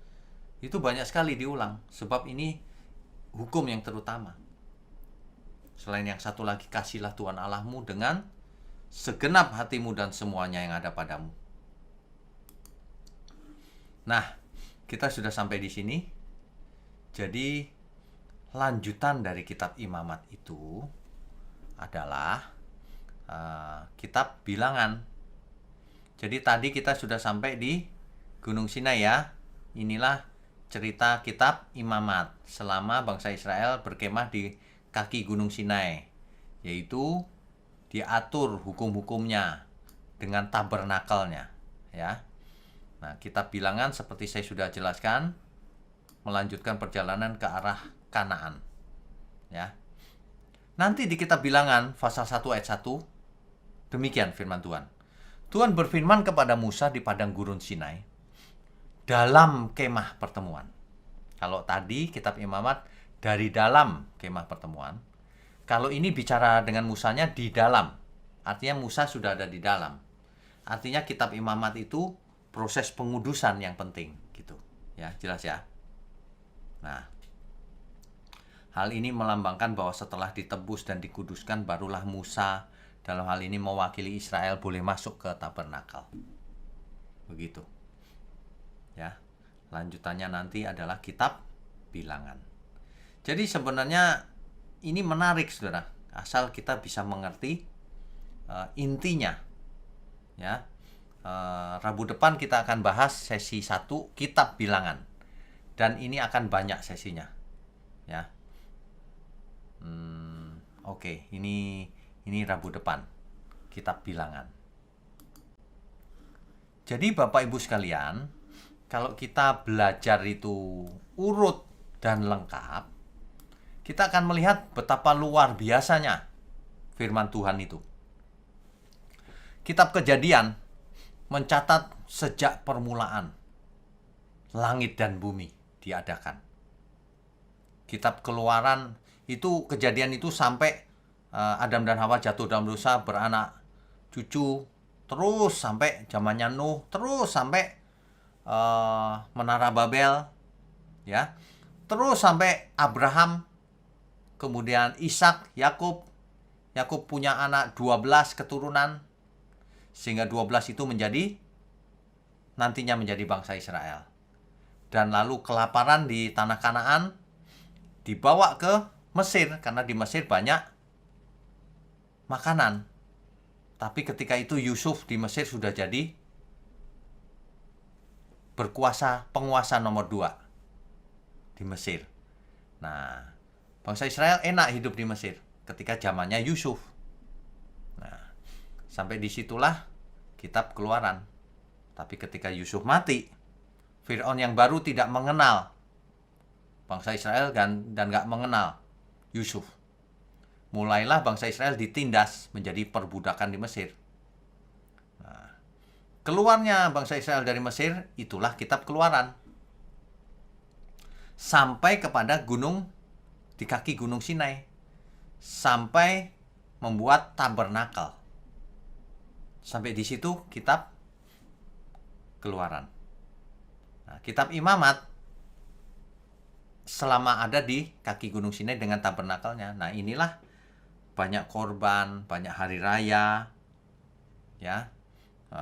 Itu banyak sekali diulang. Sebab ini hukum yang terutama. Selain yang satu lagi, kasihlah Tuhan Allahmu dengan segenap hatimu dan semuanya yang ada padamu. Nah, kita sudah sampai di sini. Jadi, lanjutan dari kitab Imamat itu adalah kitab Bilangan. Jadi tadi kita sudah sampai di Gunung Sinai ya. Inilah cerita kitab Imamat selama bangsa Israel berkemah di kaki Gunung Sinai. Yaitu diatur hukum-hukumnya dengan tabernakelnya ya. Nah, kitab Bilangan seperti saya sudah jelaskan melanjutkan perjalanan ke arah Kanaan. Ya. Nanti di kitab Bilangan pasal 1 ayat 1 demikian firman Tuhan. Tuhan berfirman kepada Musa di padang gurun Sinai dalam kemah pertemuan. Kalau tadi kitab Imamat dari dalam kemah pertemuan, kalau ini bicara dengan Musanya di dalam. Artinya Musa sudah ada di dalam. Artinya kitab Imamat itu proses pengudusan yang penting gitu. Ya, jelas ya. Nah, hal ini melambangkan bahwa setelah ditebus dan dikuduskan barulah Musa dalam hal ini mewakili Israel boleh masuk ke tabernakel. Begitu. Ya. Lanjutannya nanti adalah kitab Bilangan. Jadi sebenarnya ini menarik Saudara, asal kita bisa mengerti intinya. Ya. Rabu depan kita akan bahas sesi 1 kitab Bilangan. Dan ini akan banyak sesinya. Ya. Oke, ini Rabu depan kitab Bilangan. Jadi Bapak Ibu sekalian, kalau kita belajar itu urut dan lengkap, kita akan melihat betapa luar biasanya firman Tuhan itu. Kitab Kejadian mencatat sejak permulaan langit dan bumi diadakan. Kitab Keluaran itu, Kejadian itu sampai Adam dan Hawa jatuh dalam dosa, beranak cucu, terus sampai zamannya Nuh, terus sampai Menara Babel, ya, terus sampai Abraham, kemudian Ishak, Yakub punya anak 12 keturunan, sehingga 12 itu nantinya menjadi bangsa Israel. Dan lalu kelaparan di tanah Kanaan, dibawa ke Mesir, karena di Mesir banyak makanan. Tapi ketika itu Yusuf di Mesir sudah jadi penguasa nomor 2 di Mesir. Nah, bangsa Israel enak hidup di Mesir ketika zamannya Yusuf. Nah, sampai disitulah kitab Keluaran. Tapi ketika Yusuf mati, Fir'aun yang baru tidak mengenal bangsa Israel dan gak mengenal Yusuf. Mulailah bangsa Israel ditindas menjadi perbudakan di Mesir. Nah, keluarnya bangsa Israel dari Mesir, itulah kitab Keluaran. Sampai kepada di kaki gunung Sinai. Sampai membuat tabernakel. Sampai di situ kitab Keluaran. Nah, kitab Imamat selama ada di kaki gunung Sinai dengan tabernakelnya. Nah, inilah banyak korban, banyak hari raya, ya,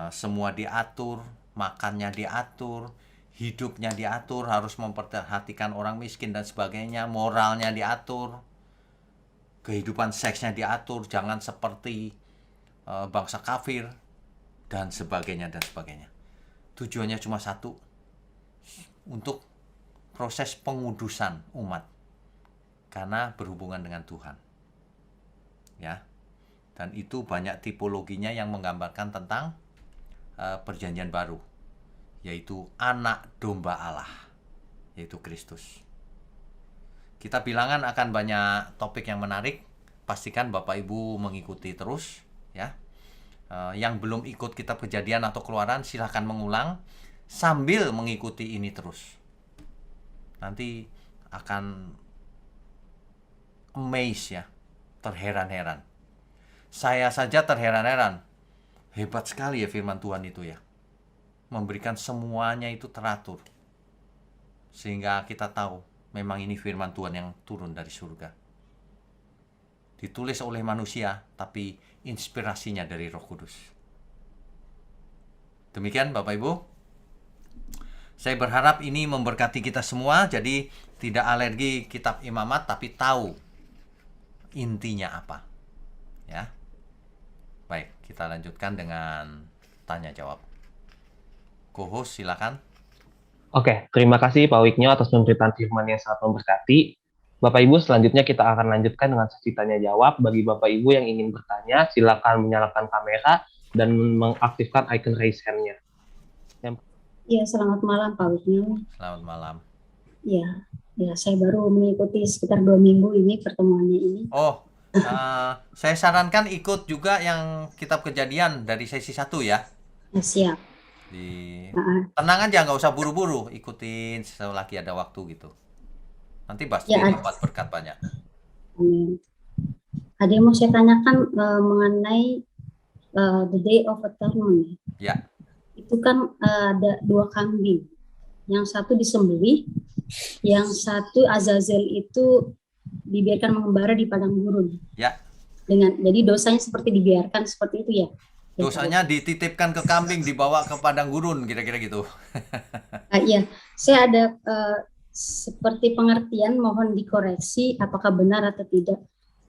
semua diatur, makannya diatur, hidupnya diatur, harus memperhatikan orang miskin dan sebagainya, moralnya diatur, kehidupan seksnya diatur, jangan seperti bangsa kafir, dan sebagainya, dan sebagainya. Tujuannya cuma satu, untuk proses pengudusan umat, karena berhubungan dengan Tuhan. Ya, dan itu banyak tipologinya yang menggambarkan tentang perjanjian baru, yaitu anak domba Allah, yaitu Kristus. Kita bilangan akan banyak topik yang menarik. Pastikan Bapak Ibu mengikuti terus, ya. Yang belum ikut kitab Kejadian atau Keluaran, silahkan mengulang sambil mengikuti ini terus. Nanti akan amazed, ya, terheran-heran. Saya saja terheran-heran. Hebat sekali ya firman Tuhan itu, ya. Memberikan semuanya itu teratur. Sehingga kita tahu memang ini firman Tuhan yang turun dari surga. Ditulis oleh manusia, tapi inspirasinya dari Roh Kudus. Demikian Bapak Ibu. Saya berharap ini memberkati kita semua. Jadi tidak alergi kitab Imamat, tapi tahu intinya apa. Ya. Baik, kita lanjutkan dengan tanya jawab. Co-host silakan. Oke, terima kasih Pak Wiknyo atas pemberitaan firman yang sangat memberkati. Bapak Ibu, selanjutnya kita akan lanjutkan dengan sesi tanya jawab. Bagi Bapak Ibu yang ingin bertanya, silakan menyalakan kamera dan mengaktifkan icon raise hand-nya. Ya, selamat malam Pak Wiknyo. Selamat malam. Ya, saya baru mengikuti sekitar 2 minggu ini pertemuannya ini. Oh, saya sarankan ikut juga yang kitab Kejadian dari sesi 1 ya. Ya, siap. Tenang aja, nggak usah buru-buru, ikutin selagi ada waktu gitu. Nanti pasti Ya, dapat berkat banyak. Amin. Ada yang mau saya tanyakan mengenai the day of atonement. Ya. Itu kan ada 2 kambing. Yang satu disembelih, yang satu Azazel itu dibiarkan mengembara di padang gurun. Ya. Jadi dosanya seperti dibiarkan seperti itu ya. Dosanya dititipkan ke kambing, dibawa ke padang gurun, kira-kira gitu. Iya, saya ada seperti pengertian, mohon dikoreksi apakah benar atau tidak.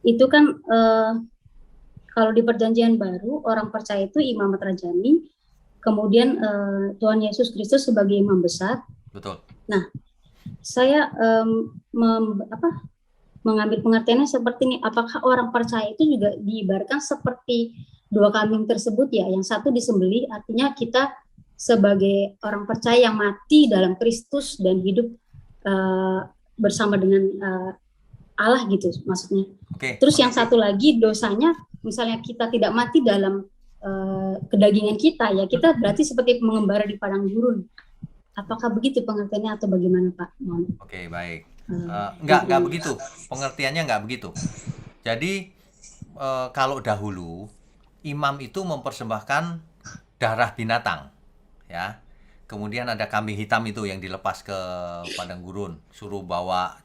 Itu kan kalau di perjanjian baru, orang percaya itu imamat rajani, kemudian Tuhan Yesus Kristus sebagai imam besar. Betul. Nah, saya mengambil pengertiannya seperti ini, apakah orang percaya itu juga diibaratkan seperti 2 kambing tersebut ya, yang satu disembelih, artinya kita sebagai orang percaya yang mati dalam Kristus dan hidup bersama dengan Allah gitu maksudnya. Terus yang satu lagi dosanya, misalnya kita tidak mati dalam kedagingan kita, ya kita berarti seperti mengembara di padang gurun. Apakah begitu pengertiannya atau bagaimana Pak? Oke, baik. Enggak begitu. Pengertiannya enggak begitu. Jadi kalau dahulu imam itu mempersembahkan darah binatang, ya. Kemudian ada kambing hitam itu yang dilepas ke padang gurun, suruh bawa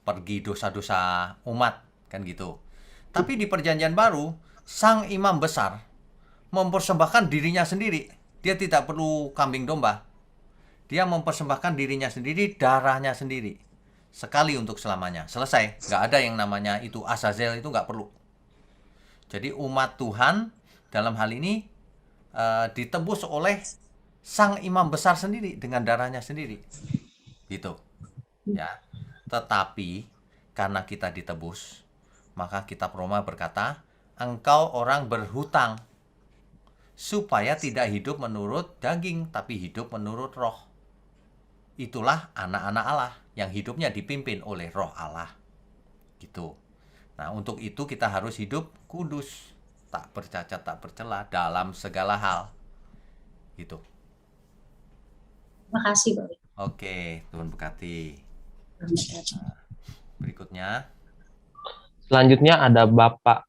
pergi dosa-dosa umat, kan gitu. Tapi di Perjanjian Baru, sang imam besar mempersembahkan dirinya sendiri. Dia tidak perlu kambing domba. Dia mempersembahkan dirinya sendiri, darahnya sendiri. Sekali untuk selamanya. Selesai. Nggak ada yang namanya itu Azazel, itu nggak perlu. Jadi umat Tuhan dalam hal ini ditebus oleh sang imam besar sendiri dengan darahnya sendiri. Gitu. Ya. Tetapi karena kita ditebus, maka kitab Roma berkata, engkau orang berhutang supaya tidak hidup menurut daging, tapi hidup menurut roh. Itulah anak-anak Allah yang hidupnya dipimpin oleh roh Allah. Gitu. Nah, untuk itu kita harus hidup kudus, tak bercacat, tak bercela dalam segala hal. Gitu. Terima kasih, Pak. Oke, Tuhan berkati. Berikutnya. Selanjutnya ada Bapak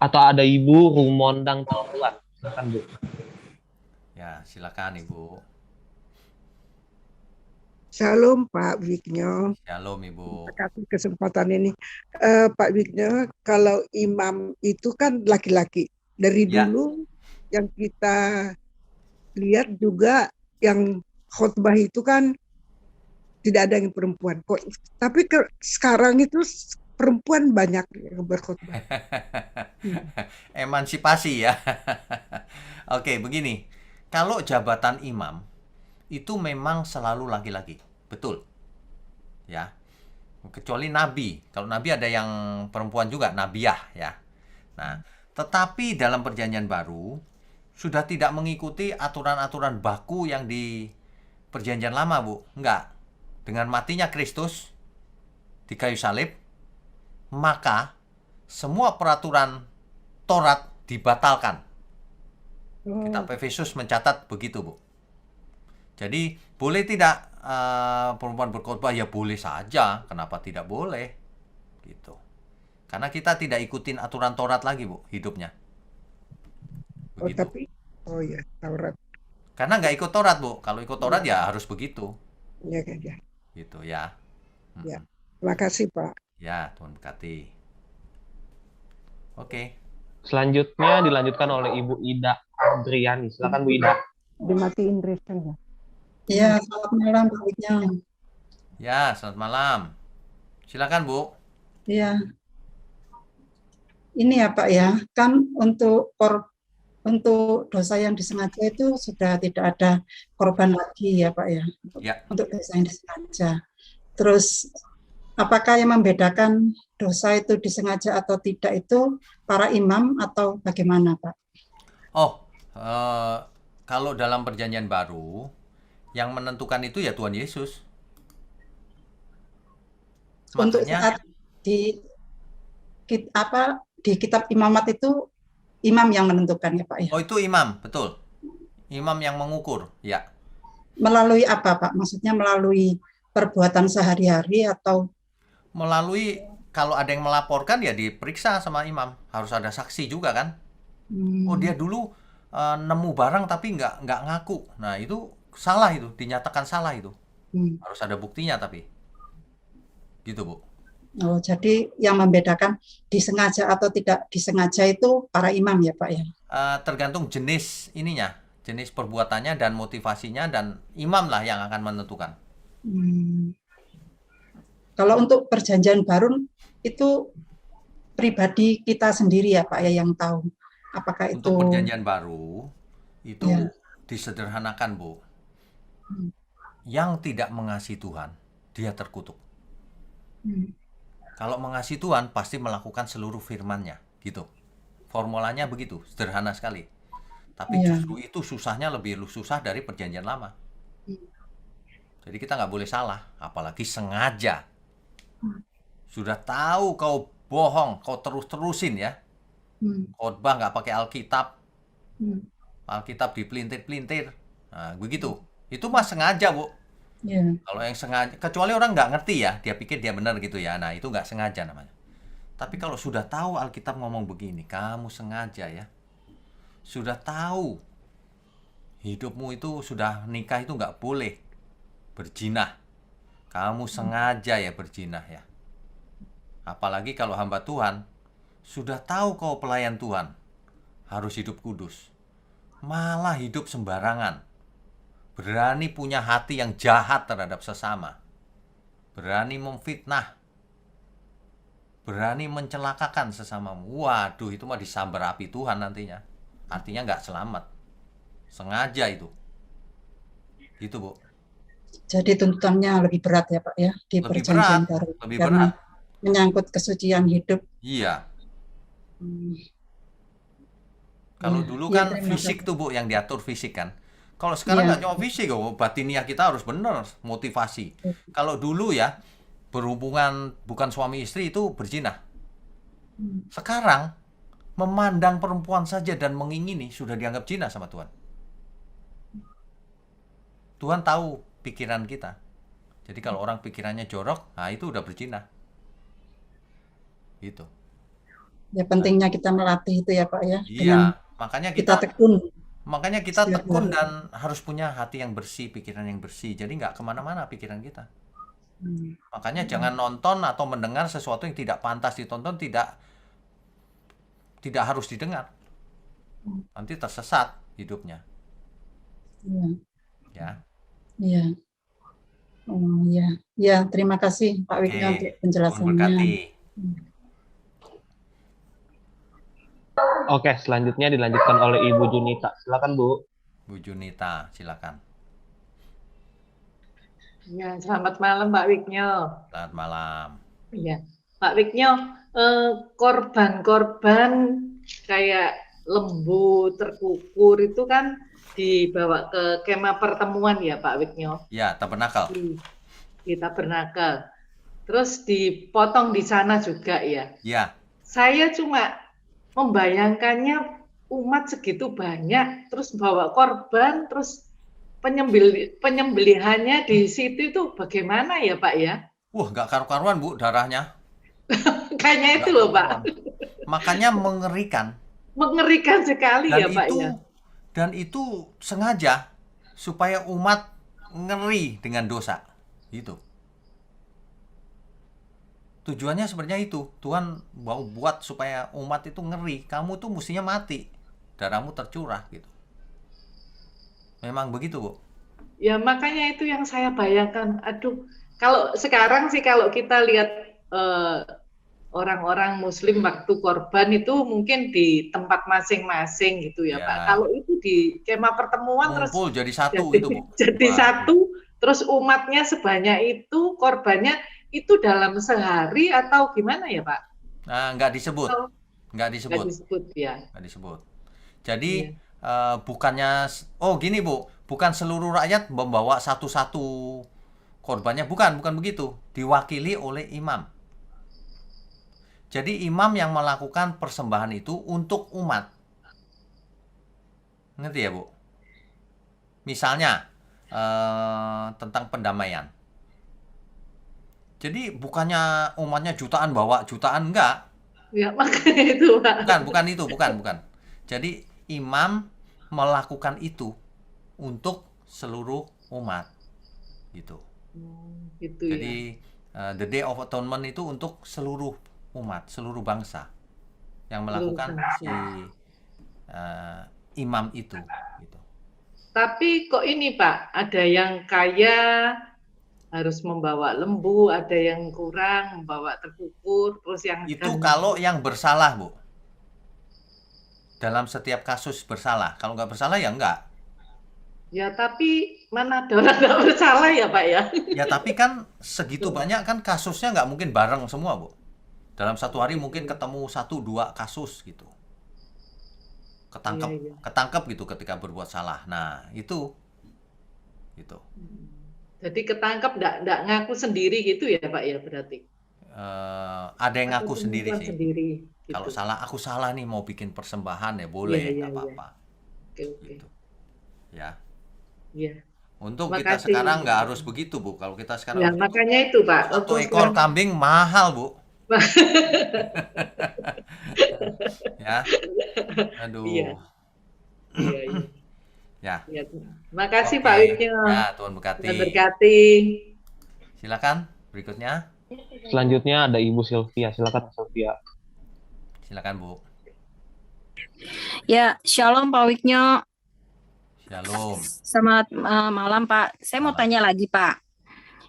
atau ada Ibu Rumondang Taulan. Silakan, Bu. Ya, silakan Ibu. Shalom Pak Wigno. Shalom Ibu. Terima kasih kesempatan ini. Pak Wigno, kalau imam itu kan laki-laki. Dari dulu yang kita lihat juga yang khotbah itu kan tidak ada yang perempuan. Tapi sekarang itu perempuan banyak yang berkhotbah. Emansipasi ya. Oke, begini. Kalau jabatan imam itu memang selalu laki-laki, betul, ya. Kecuali nabi. Kalau nabi ada yang perempuan juga, nabiyah, ya. Nah, tetapi dalam Perjanjian Baru sudah tidak mengikuti aturan-aturan baku yang di Perjanjian Lama, Bu. Enggak. Dengan matinya Kristus di kayu salib, maka semua peraturan Taurat dibatalkan. Kitab Efesus mencatat begitu, Bu. Jadi boleh tidak perempuan berkhotbah? Ya boleh saja. Kenapa tidak boleh? Gitu. Karena kita tidak ikutin aturan Taurat lagi, Bu, hidupnya. Begitu. Ya, Taurat. Karena nggak ikut Taurat, Bu. Kalau ikut Taurat ya harus begitu. Ya. Gitu ya. Ya. Terima kasih, Pak. Ya, Tuhan berkati. Oke. Selanjutnya dilanjutkan oleh Ibu Ida Adriani. Silakan Bu Ida. Dimatiin ya. Ya, selamat malam Pak Wigno. Ya, selamat malam. Silakan Bu. Ya. Ini ya Pak ya, kan untuk dosa yang disengaja itu sudah tidak ada korban lagi ya Pak ya. Untuk dosa yang disengaja. Terus apakah yang membedakan dosa itu disengaja atau tidak itu para imam atau bagaimana Pak? Kalau dalam Perjanjian Baru yang menentukan itu ya Tuhan Yesus. Untuk saat di kitab imamat itu imam yang menentukan ya Pak ya? Itu imam, betul. Imam yang mengukur, ya. Melalui apa Pak? Maksudnya melalui perbuatan sehari-hari atau? Melalui, kalau ada yang melaporkan ya diperiksa sama imam. Harus ada saksi juga kan. Dia dulu nemu barang tapi nggak ngaku. Nah itu salah, itu dinyatakan salah itu. Harus ada buktinya tapi. Gitu Bu. Jadi yang membedakan disengaja atau tidak disengaja itu para imam ya Pak ya? Tergantung jenis ininya, jenis perbuatannya dan motivasinya, dan imam lah yang akan menentukan. Kalau untuk Perjanjian Baru itu pribadi kita sendiri ya Pak ya yang tahu. Apakah itu? Untuk Perjanjian Baru itu disederhanakan Bu. Yang tidak mengasihi Tuhan, dia terkutuk. Kalau mengasihi Tuhan pasti melakukan seluruh firman-Nya, gitu. Formulanya begitu, sederhana sekali. Tapi justru itu susahnya lebih susah dari perjanjian lama. Jadi kita nggak boleh salah, apalagi sengaja. Sudah tahu kau bohong, kau terus-terusin ya. Khotbah nggak pakai Alkitab. Alkitab dipelintir-pelintir. Nah, begitu. Itu mah sengaja, Bu. Kalau yang sengaja, kecuali orang nggak ngerti ya, dia pikir dia benar gitu ya. Nah, itu nggak sengaja namanya. Tapi kalau sudah tahu Alkitab ngomong begini, kamu sengaja ya. Sudah tahu hidupmu itu sudah nikah itu nggak boleh berzinah. Kamu sengaja ya berzinah ya. Apalagi kalau hamba Tuhan sudah tahu kau pelayan Tuhan harus hidup kudus, malah hidup sembarangan. Berani punya hati yang jahat terhadap sesama. Berani memfitnah. Berani mencelakakan sesamamu. Waduh, itu mah disambar api Tuhan nantinya. Artinya nggak selamat. Sengaja itu. Itu, Bu. Jadi tuntutannya lebih berat ya Pak ya di Lebih perjanjian berat, baru. lebih Karena berat. menyangkut kesucian hidup. Iya. Hmm, Kalau iya. dulu Iya, kan terima fisik kasih. tuh, Bu, yang diatur fisik kan. Kalau sekarang Iya. nggak cuma fisik, oh, batiniah kita harus benar, motivasi. Kalau dulu ya, berhubungan bukan suami istri itu berzina. Sekarang, memandang perempuan saja dan mengingini sudah dianggap zina sama Tuhan. Tuhan tahu pikiran kita. Jadi kalau orang pikirannya jorok, nah itu udah berzina. Gitu. Ya pentingnya kita melatih itu ya Pak ya. Iya, Dengan makanya kita kita tekun. tekun setiap hari. dan harus punya hati yang bersih, pikiran yang bersih. Jadi nggak kemana-mana pikiran kita. Makanya jangan nonton atau mendengar sesuatu yang tidak pantas ditonton, tidak harus didengar. Nanti tersesat hidupnya. Iya. Ya. Iya. Oh iya. Ya, terima kasih Pak Wigna untuk Tuhan penjelasannya. berkati. Oke, selanjutnya dilanjutkan oleh Ibu Junita. Silakan, Bu. Bu Junita, silakan. Ya, selamat malam Pak Wignyo. Selamat malam. Ya, Pak Wignyo, korban-korban kayak lembu terkukur itu kan dibawa ke kemah pertemuan ya Pak Wignyo. Ya, tabernakel. Di tabernakel. Terus dipotong di sana juga ya. Ya. Saya cuma membayangkannya umat segitu banyak, terus bawa korban, terus penyembelihannya di situ itu bagaimana ya Pak ya? Wah, nggak karu-karuan Bu darahnya. Kayaknya itu loh Pak. Makanya mengerikan. Mengerikan sekali Dan ya Pak ya. Dan itu sengaja supaya umat ngeri dengan dosa. Gitu. Tujuannya sebenarnya itu. Tuhan mau buat supaya umat itu ngeri. Kamu tuh mestinya mati. Darahmu tercurah gitu. Memang begitu, Bu. Ya makanya itu yang saya bayangkan. Aduh, kalau sekarang sih kalau kita lihat orang-orang Muslim waktu korban itu mungkin di tempat masing-masing gitu ya, Pak. Kalau itu di kemah pertemuan ngumpul terus jadi satu jadi, itu, Bu. Jadi satu, terus umatnya sebanyak itu, korbannya itu dalam sehari atau gimana ya, Pak? Nah, nggak disebut. Nggak disebut. Nggak disebut ya. Nggak disebut. Jadi bukannya, gini Bu, bukan seluruh rakyat membawa satu-satu korbannya, bukan begitu. Diwakili oleh imam. Jadi imam yang melakukan persembahan itu untuk umat. Ngerti ya, Bu? Misalnya tentang pendamaian. Jadi bukannya umatnya jutaan bawa jutaan, enggak. Ya, makanya itu, Pak. Bukan. Jadi imam melakukan itu untuk seluruh umat. Gitu. Gitu Jadi the day of atonement itu untuk seluruh umat, seluruh bangsa yang melakukan si imam itu. Gitu. Tapi kok ini Pak, ada yang kaya harus membawa lembu, ada yang kurang membawa terkukur, terus yang itu kalau yang bersalah, Bu. Dalam setiap kasus bersalah. Kalau nggak bersalah ya enggak. Ya tapi mana ada orang nggak bersalah ya Pak ya? Ya tapi kan segitu banyak kan kasusnya nggak mungkin bareng semua, Bu. Dalam satu hari mungkin ketemu 1-2 kasus gitu. ketangkep gitu ketika berbuat salah. Nah, itu. Gitu. Jadi ketangkep enggak ngaku sendiri gitu ya, Pak ya berarti? Ada yang ngaku Atau sendiri pengakuan sih. sendiri Kalau gitu. salah, aku salah nih mau bikin persembahan ya Iya, boleh, iya, nggak iya. apa-apa. Oke, oke. Gitu. Ya. Iya. Untuk kita Makasih. sekarang nggak harus begitu, Bu. Kalau kita sekarang Ya, makanya itu, Pak. satu Waktu ekor sekarang kambing mahal, Bu. Ya. Aduh. Iya. Iya, iya. Ya. Iya. Makasih Oke. Pak Wisnu. Ya, Tuhan berkati. Tuhan berkati. Silakan berikutnya. Selanjutnya ada Ibu Sylvia. Silakan Sylvia. Silakan, Bu. Ya, shalom Pak Wiknyo. Shalom. Selamat malam Pak. Saya mau tanya lagi Pak.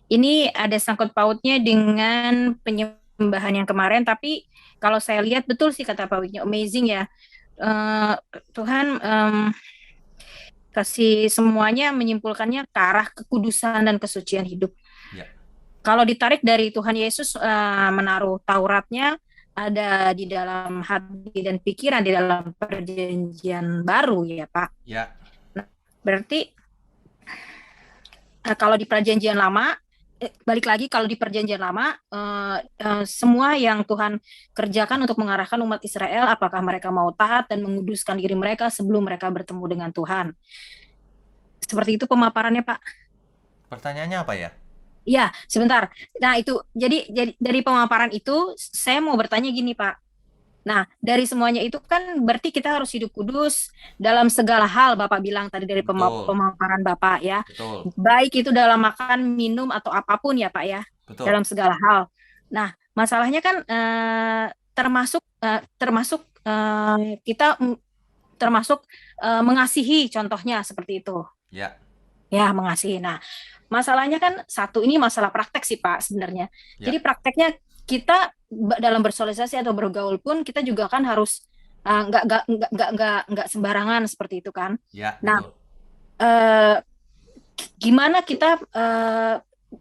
Ini ada sangkut pautnya dengan penyembahan yang kemarin, tapi kalau saya lihat betul sih kata Pak Wiknyo, amazing ya. Tuhan kasih semuanya menyimpulkannya ke arah kekudusan dan kesucian hidup. Ya. Kalau ditarik dari Tuhan Yesus menaruh Tauratnya ada di dalam hati dan pikiran di dalam perjanjian baru ya Pak. Ya. Nah, berarti kalau di perjanjian lama, balik lagi kalau di perjanjian lama semua yang Tuhan kerjakan untuk mengarahkan umat Israel, apakah mereka mau taat dan menguduskan diri mereka sebelum mereka bertemu dengan Tuhan. Seperti itu pemaparannya Pak. Pertanyaannya apa ya? Iya, sebentar. Nah, itu jadi dari pemaparan itu saya mau bertanya gini, Pak. Nah, dari semuanya itu kan berarti kita harus hidup kudus dalam segala hal, Bapak bilang tadi dari pemaparan Bapak ya. Betul. Baik itu dalam makan, minum atau apapun ya, Pak ya. Betul. Dalam segala hal. Nah, masalahnya kan termasuk kita termasuk mengasihi contohnya seperti itu. Ya. Ya, mengasihi. Nah, masalahnya kan satu ini masalah praktek sih Pak sebenarnya. Ya. Jadi prakteknya kita dalam bersosialisasi atau bergaul pun kita juga kan harus nggak sembarangan seperti itu kan. Ya, nah, betul. Gimana kita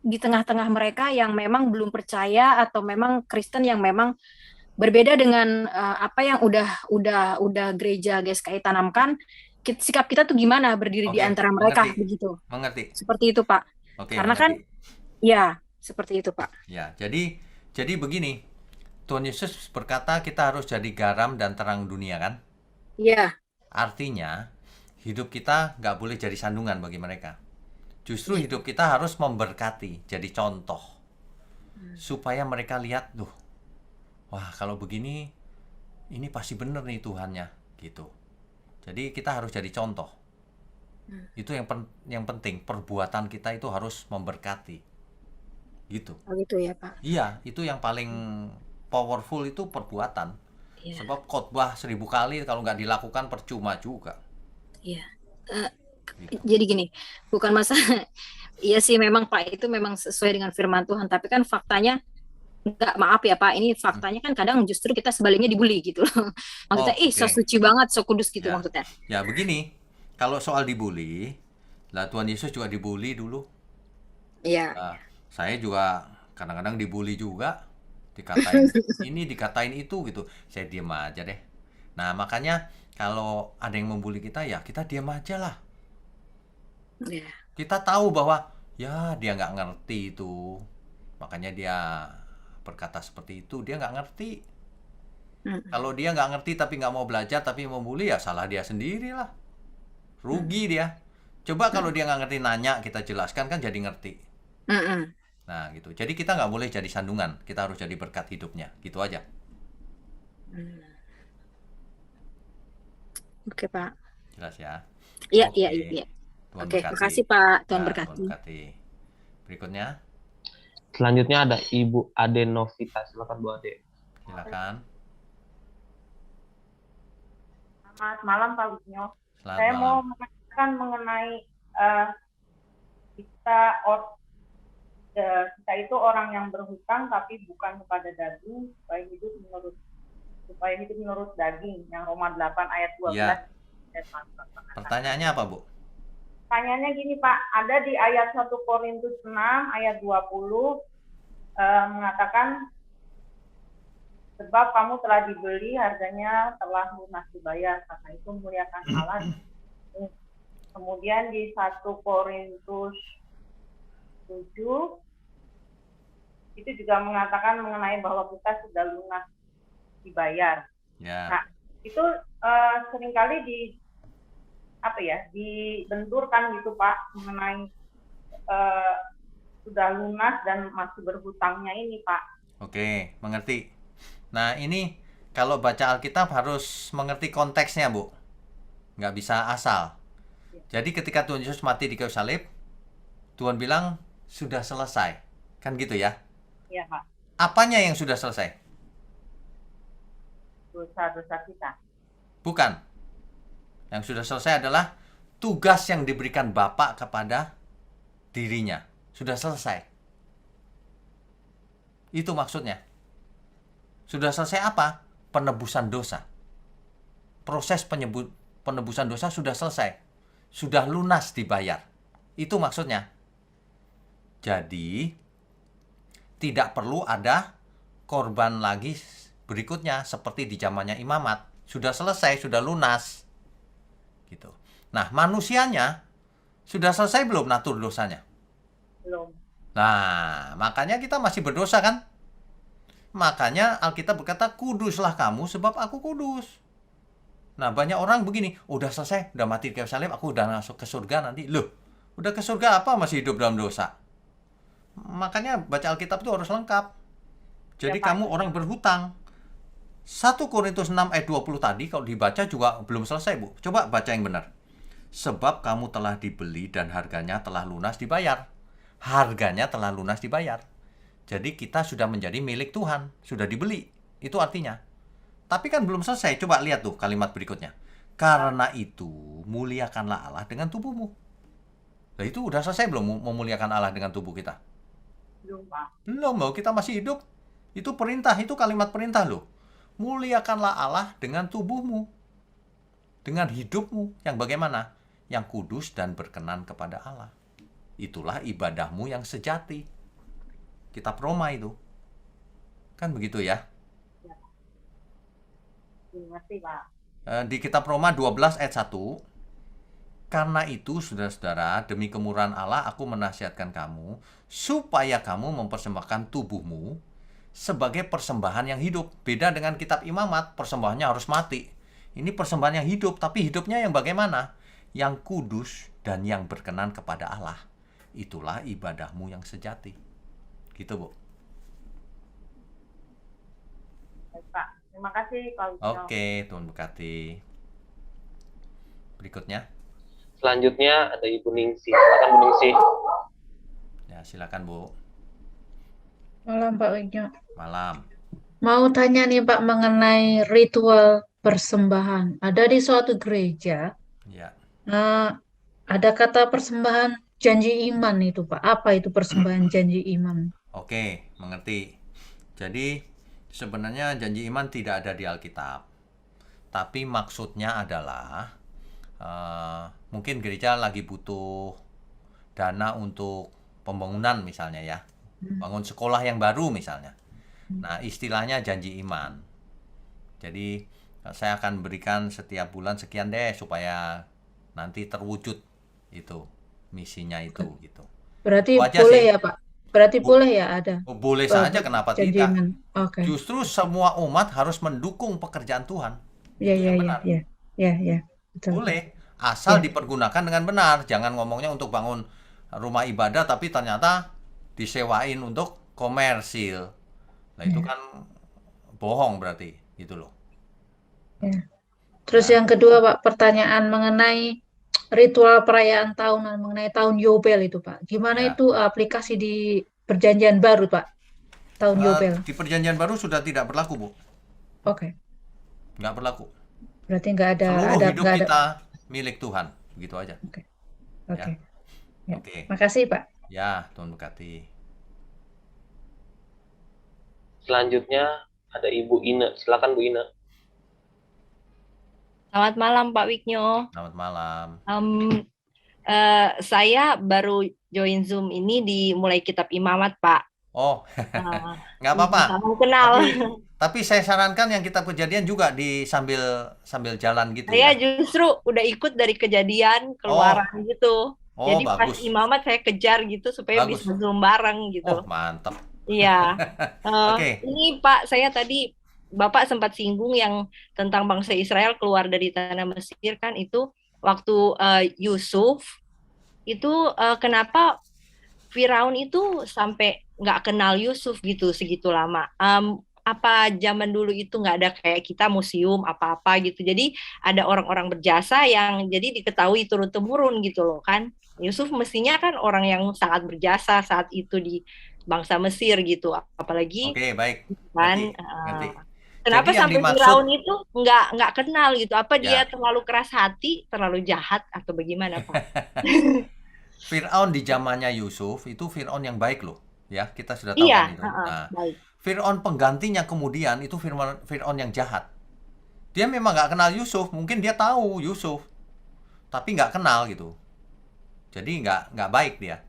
di tengah-tengah mereka yang memang belum percaya atau memang Kristen yang memang berbeda dengan apa yang udah gereja GSKI tanamkan. Sikap kita tuh gimana berdiri di antara mereka begitu. Mengerti. Seperti itu Pak. Karena mengerti. kan ya seperti itu Pak. Ya, jadi begini. Tuhan Yesus berkata kita harus jadi garam dan terang dunia kan? Iya. Artinya hidup kita nggak boleh jadi sandungan bagi mereka. Justru hidup kita harus memberkati, jadi contoh. Supaya mereka lihat, wah kalau begini ini pasti benar nih Tuhannya gitu. Jadi kita harus jadi contoh. Itu yang penting, perbuatan kita itu harus memberkati. Gitu. Oh gitu ya Pak. Iya, itu yang paling powerful itu perbuatan. Iya. Sebab khotbah 1000 kali kalau nggak dilakukan percuma juga. Iya. Gitu. Jadi gini, bukan masalah. Iya sih memang Pak itu memang sesuai dengan firman Tuhan, tapi kan faktanya maaf ya Pak, ini faktanya kan kadang justru kita sebaliknya dibully gitu loh. Maksudnya, so suci banget, so kudus gitu ya. maksudnya. Ya begini, kalau soal dibully, lah Tuhan Yesus juga dibully dulu. Iya. Saya juga kadang-kadang dibully juga, dikatain ini, dikatain itu gitu. Saya diam aja deh. Nah makanya kalau ada yang membuli kita, ya kita diam aja lah. Ya. Kita tahu bahwa ya dia nggak ngerti itu, makanya dia berkata seperti itu, dia nggak ngerti. Kalau dia nggak ngerti tapi nggak mau belajar tapi membuli, ya salah dia sendiri lah, rugi dia. Coba kalau dia nggak ngerti nanya, kita jelaskan kan jadi ngerti. Nah gitu, jadi kita nggak boleh jadi sandungan, kita harus jadi berkat hidupnya, gitu aja. Oke Pak. Jelas ya? Iya. Oke, makasih Pak, Tuhan berkati. Berikutnya. Selanjutnya ada Ibu Ade Novita. Silakan Bu Ade. Silakan. Selamat malam Pak Wisnu. Saya mau menanyakan mengenai kita itu orang yang berhutang tapi bukan kepada daging, supaya hidup menurut daging, yang Roma 8 ayat 12. Ya. Pertanyaannya apa, Bu? Pertanyaannya gini Pak, ada di ayat 1 Korintus 6 ayat 20 mengatakan sebab kamu telah dibeli, harganya telah lunas dibayar, karena itu muliakan Allah. Kemudian di 1 Korintus 7 itu juga mengatakan mengenai bahwa kita sudah lunas dibayar. Nah, itu seringkali dibenturkan gitu Pak, mengenai sudah lunas dan masih berhutangnya ini Pak. Oke, mengerti. Nah, ini kalau baca Alkitab harus mengerti konteksnya, Bu. Nggak bisa asal. Jadi ketika Tuhan Yesus mati di kayu salib, Tuhan bilang, sudah selesai. Kan gitu ya? Iya, Pak. Apanya yang sudah selesai? Dosa-dosa kita. Bukan. Yang sudah selesai adalah tugas yang diberikan Bapa kepada dirinya. Sudah selesai. Itu maksudnya. Sudah selesai apa? Penebusan dosa. Proses penebusan dosa sudah selesai. Sudah lunas dibayar. Itu maksudnya. Jadi, tidak perlu ada korban lagi berikutnya seperti di zamannya imamat. Sudah selesai, sudah lunas. Gitu. Nah, manusianya sudah selesai belum natur dosanya? Belum. Nah, makanya kita masih berdosa kan? Makanya Alkitab berkata, kuduslah kamu sebab aku kudus. Nah, banyak orang begini, udah selesai, udah mati di kayu salib, aku udah masuk ke surga nanti. Loh, udah ke surga apa masih hidup dalam dosa? Makanya baca Alkitab itu harus lengkap. Jadi Ya, Pak. kamu orang berhutang. 1 Korintus 6 ayat 20 tadi kalau dibaca juga belum selesai, Bu. Coba baca yang benar. Sebab kamu telah dibeli dan harganya telah lunas dibayar. Harganya telah lunas dibayar. Jadi kita sudah menjadi milik Tuhan, sudah dibeli. Itu artinya. Tapi kan belum selesai. Coba lihat tuh kalimat berikutnya. Karena itu muliakanlah Allah dengan tubuhmu. Nah, itu udah selesai belum memuliakan Allah dengan tubuh kita? Belum, Pak. Belum, loh, kita masih hidup. Itu perintah, itu kalimat perintah loh. Muliakanlah Allah dengan tubuhmu. Dengan hidupmu yang bagaimana? Yang kudus dan berkenan kepada Allah. Itulah ibadahmu yang sejati. Kitab Roma itu. Kan begitu ya? Ngerti, Pak. Di kitab Roma 12 ayat 1. Karena itu, saudara-saudara, demi kemurahan Allah, aku menasihatkan kamu, supaya kamu mempersembahkan tubuhmu sebagai persembahan yang hidup. Beda dengan kitab imamat, persembahannya harus mati. Ini persembahan yang hidup, tapi hidupnya yang bagaimana? Yang kudus dan yang berkenan kepada Allah. Itulah ibadahmu yang sejati. Gitu, Bu. Baik, Pak. Terima kasih, Pak Wisnu. Oke, Tuhan berkati. Berikutnya. Selanjutnya ada Ibu Ningsi. Silakan Bu Ningsi. Ya, silakan, Bu. Malam Pak Wisnu. Malam. Mau tanya nih Pak mengenai ritual persembahan. Ada di suatu gereja, Ya. ada kata persembahan janji iman itu Pak. Apa itu persembahan janji iman? Oke, mengerti. Jadi, sebenarnya janji iman tidak ada di Alkitab. Tapi maksudnya adalah mungkin gereja lagi butuh dana untuk pembangunan misalnya ya. Bangun sekolah yang baru misalnya. Nah, istilahnya janji iman. Jadi, saya akan berikan setiap bulan sekian deh supaya nanti terwujud itu misinya itu gitu. Berarti Wajar boleh sih. ya Pak? Berarti boleh ya ada Boleh saja, kenapa janji tidak? iman. Oke. Justru semua umat harus mendukung pekerjaan Tuhan. Ya, Itu ya, yang ya, benar. ya. Betul. Boleh, asal Ya. dipergunakan dengan benar. Jangan ngomongnya untuk bangun rumah ibadah tapi ternyata disewain untuk komersil. Nah, itu kan bohong berarti, gitu loh. Ya. Terus yang kedua Pak, pertanyaan mengenai ritual perayaan tahunan, mengenai tahun Yobel itu Pak. Gimana Ya. itu aplikasi di perjanjian baru Pak? Tahun Yobel. Di perjanjian baru sudah tidak berlaku, Bu. Oke. Nggak berlaku. Berarti nggak ada Seluruh hidup nggak ada. kita milik Tuhan. Begitu aja. Oke. Ya. Oke. Makasih Pak. Ya, Tuhan berkati. Selanjutnya ada Ibu Ina. Silakan Bu Ina. Selamat malam Pak Wiknyo. Selamat malam. Saya baru join Zoom ini di mulai kitab Imamat Pak. Oh, Nah, nggak apa-apa. kamu kenal. Tapi saya sarankan yang kitab Kejadian juga di sambil jalan gitu Saya ya. justru udah ikut dari Kejadian, Oh, Keluaran gitu. oh Jadi pas bagus, imamat saya kejar gitu supaya bagus. bisa zoom bareng Oh, gitu. mantap. Iya. Oke, Ini Pak, saya tadi Bapak sempat singgung yang tentang bangsa Israel keluar dari tanah Mesir kan itu waktu Yusuf itu kenapa Firaun itu sampai nggak kenal Yusuf gitu segitu lama. Apa zaman dulu itu nggak ada kayak kita museum apa-apa gitu. Jadi ada orang-orang berjasa yang jadi diketahui turun-temurun gitu loh kan. Yusuf mestinya kan orang yang sangat berjasa saat itu di bangsa Mesir gitu. Apalagi oke, baik. kan Ngerti. kenapa Jadi yang sampai dimaksud, Firaun itu nggak kenal gitu? Apa dia ya, terlalu keras hati, terlalu jahat atau bagaimana Pak? Fir'aun di zamannya Yusuf itu Fir'aun yang baik loh. Ya, kita sudah tahu Iya, kan itu. Nah, baik. Fir'aun penggantinya kemudian itu Fir'aun yang jahat. Dia memang nggak kenal Yusuf, mungkin dia tahu Yusuf, tapi nggak kenal gitu. Jadi nggak baik dia.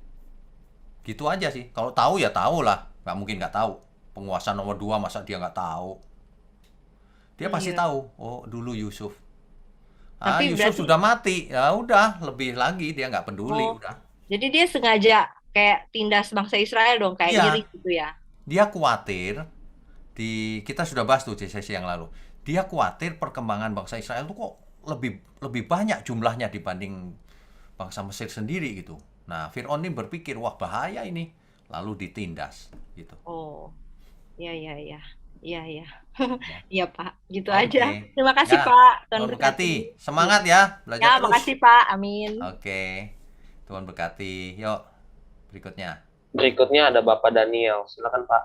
Gitu aja sih. Kalau tahu ya tahu lah, nggak mungkin nggak tahu. Penguasa nomor 2 masa dia nggak tahu? Dia pasti Iya. tahu. Oh, dulu Yusuf. Tapi Yusuf berarti sudah mati. Ya udah, lebih lagi dia nggak peduli oh, udah. jadi dia sengaja kayak tindas bangsa Israel dong, kayak Iya, iri gitu ya. dia khawatir kita sudah bahas tuh di sesi yang lalu. Dia khawatir perkembangan bangsa Israel tuh kok lebih banyak jumlahnya dibanding bangsa Mesir sendiri gitu. Nah, Fir'aun ini berpikir, wah bahaya ini. Lalu ditindas gitu. Oh, iya iya iya. Iya iya. Ya. Iya Pak, gitu Oke. aja. Terima kasih Ya, Pak. Tuhan Tuhan berkati. berkati. Semangat ya, belajar Ya, terus. makasih Pak. Amin. Oke. Tuhan berkati. Yuk, berikutnya. Berikutnya ada Bapak Daniel. Silakan Pak.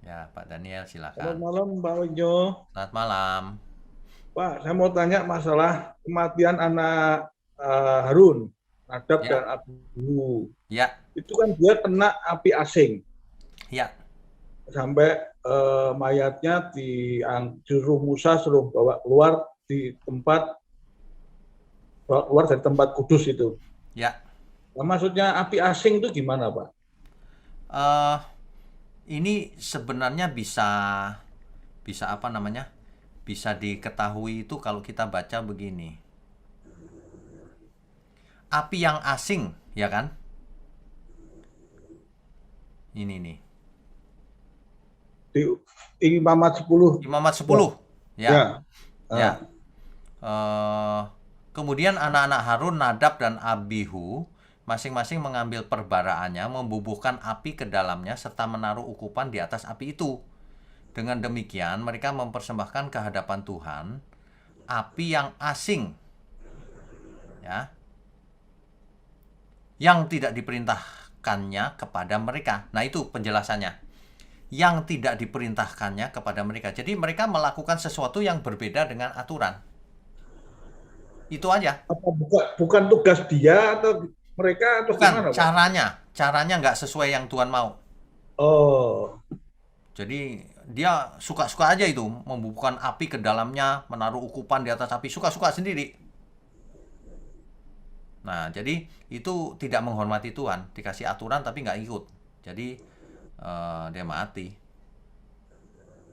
Ya, Pak Daniel Selamat silakan. malam Pak Wijo. Selamat malam. Pak, saya mau tanya masalah kematian anak Harun, Nadab Ya. dan Abihu. Ya, Itu kan dia kena api asing ya, sampai mayatnya disuruh Musa suruh bawa keluar dari tempat kudus itu. ya. Nah, maksudnya api asing itu gimana Pak? Ini sebenarnya bisa apa namanya? Bisa diketahui itu kalau kita baca begini. Api yang asing, ya kan? Ini nih. Di Imamat 10. Imamat 10. Ya. Ya. Ya. Kemudian anak-anak Harun, Nadab dan Abihu masing-masing mengambil perbaraannya, membubuhkan api ke dalamnya serta menaruh ukupan di atas api itu. Dengan demikian mereka mempersembahkan ke hadapan Tuhan api yang asing, ya, yang tidak diperintahkannya kepada mereka. Nah, itu penjelasannya. Yang tidak diperintahkannya kepada mereka. Jadi mereka melakukan sesuatu yang berbeda dengan aturan. Itu aja. Apa bukan tugas dia atau mereka atau Bukan, gimana Pak? caranya nggak sesuai yang Tuhan mau. Oh. Jadi dia suka-suka aja itu, membubuhkan api ke dalamnya, menaruh ukupan di atas api, suka-suka sendiri. Nah, jadi itu tidak menghormati Tuhan, dikasih aturan tapi nggak ikut. Jadi dia mati.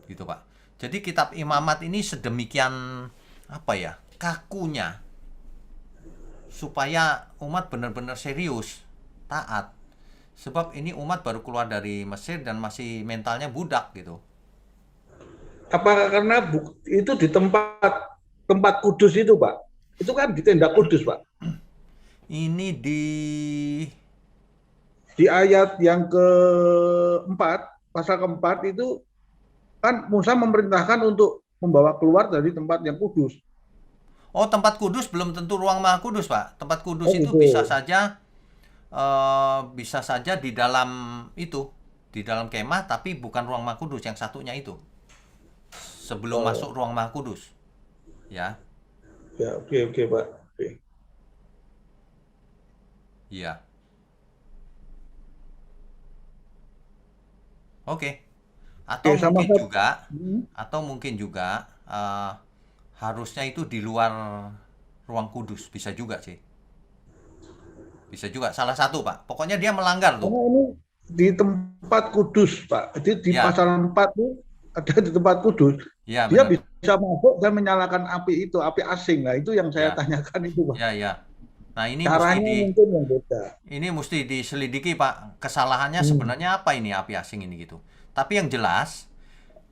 Gitu Pak. Jadi kitab Imamat ini sedemikian apa ya, kakunya, supaya umat benar-benar serius, taat. Sebab ini umat baru keluar dari Mesir dan masih mentalnya budak gitu. Apakah karena itu di tempat kudus itu Pak? Itu kan di tenda kudus Pak. Ini di ayat yang keempat, pasal keempat itu kan Musa memerintahkan untuk membawa keluar dari tempat yang kudus. Oh, tempat kudus belum tentu ruang maha kudus Pak. Tempat kudus itu Gitu. bisa saja di dalam itu, di dalam kemah, tapi bukan ruang maha kudus, yang satunya itu. Sebelum masuk ruang maha kudus. Ya. Ya, oke Pak. Oke. Iya. Oke. Atau mungkin juga harusnya itu di luar ruang kudus, bisa juga sih. Bisa juga salah satu, Pak. Pokoknya dia melanggar tuh. Karena ini di tempat kudus, Pak. Jadi di Ya. pasal 4 itu ada di tempat kudus. Ya, Dia benar. bisa masuk dan menyalakan api itu, api asing. Nah, itu yang saya Ya. tanyakan itu, Pak. Ya, ya. Nah, ini mesti Caranya mungkin yang beda. ini mesti diselidiki, Pak. Kesalahannya sebenarnya apa ini api asing ini gitu. Tapi yang jelas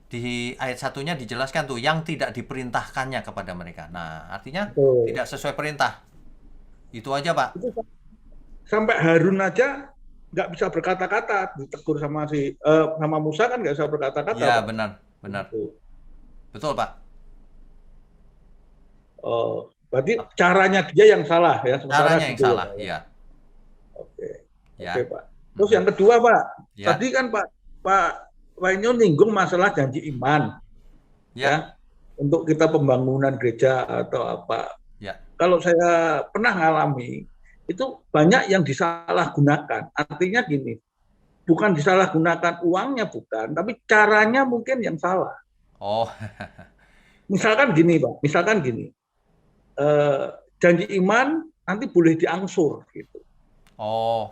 di ayat satunya dijelaskan tuh yang tidak diperintahkannya kepada mereka. Nah, artinya Betul. tidak sesuai perintah. Itu aja, Pak. Itu sampai Harun aja nggak bisa berkata-kata, ditegur sama sama Musa kan nggak bisa berkata-kata, Ya, Pak. benar, benar. Gitu. Betul, Pak. Oh, berarti caranya dia yang salah ya, sementara Caranya yang gitu ya, salah, Pak, ya. iya. Oke, Ya. oke, Pak. Terus yang kedua, Pak, Ya. tadi kan Pak Wainyo nyinggung masalah janji iman Ya. untuk kita pembangunan gereja atau apa. Ya. Kalau saya pernah ngalami, itu banyak yang disalahgunakan. Artinya gini, bukan disalahgunakan uangnya, bukan, tapi caranya mungkin yang salah. Oh. Misalkan gini, Pak, misalkan gini, janji iman nanti boleh diangsur gitu. Oh.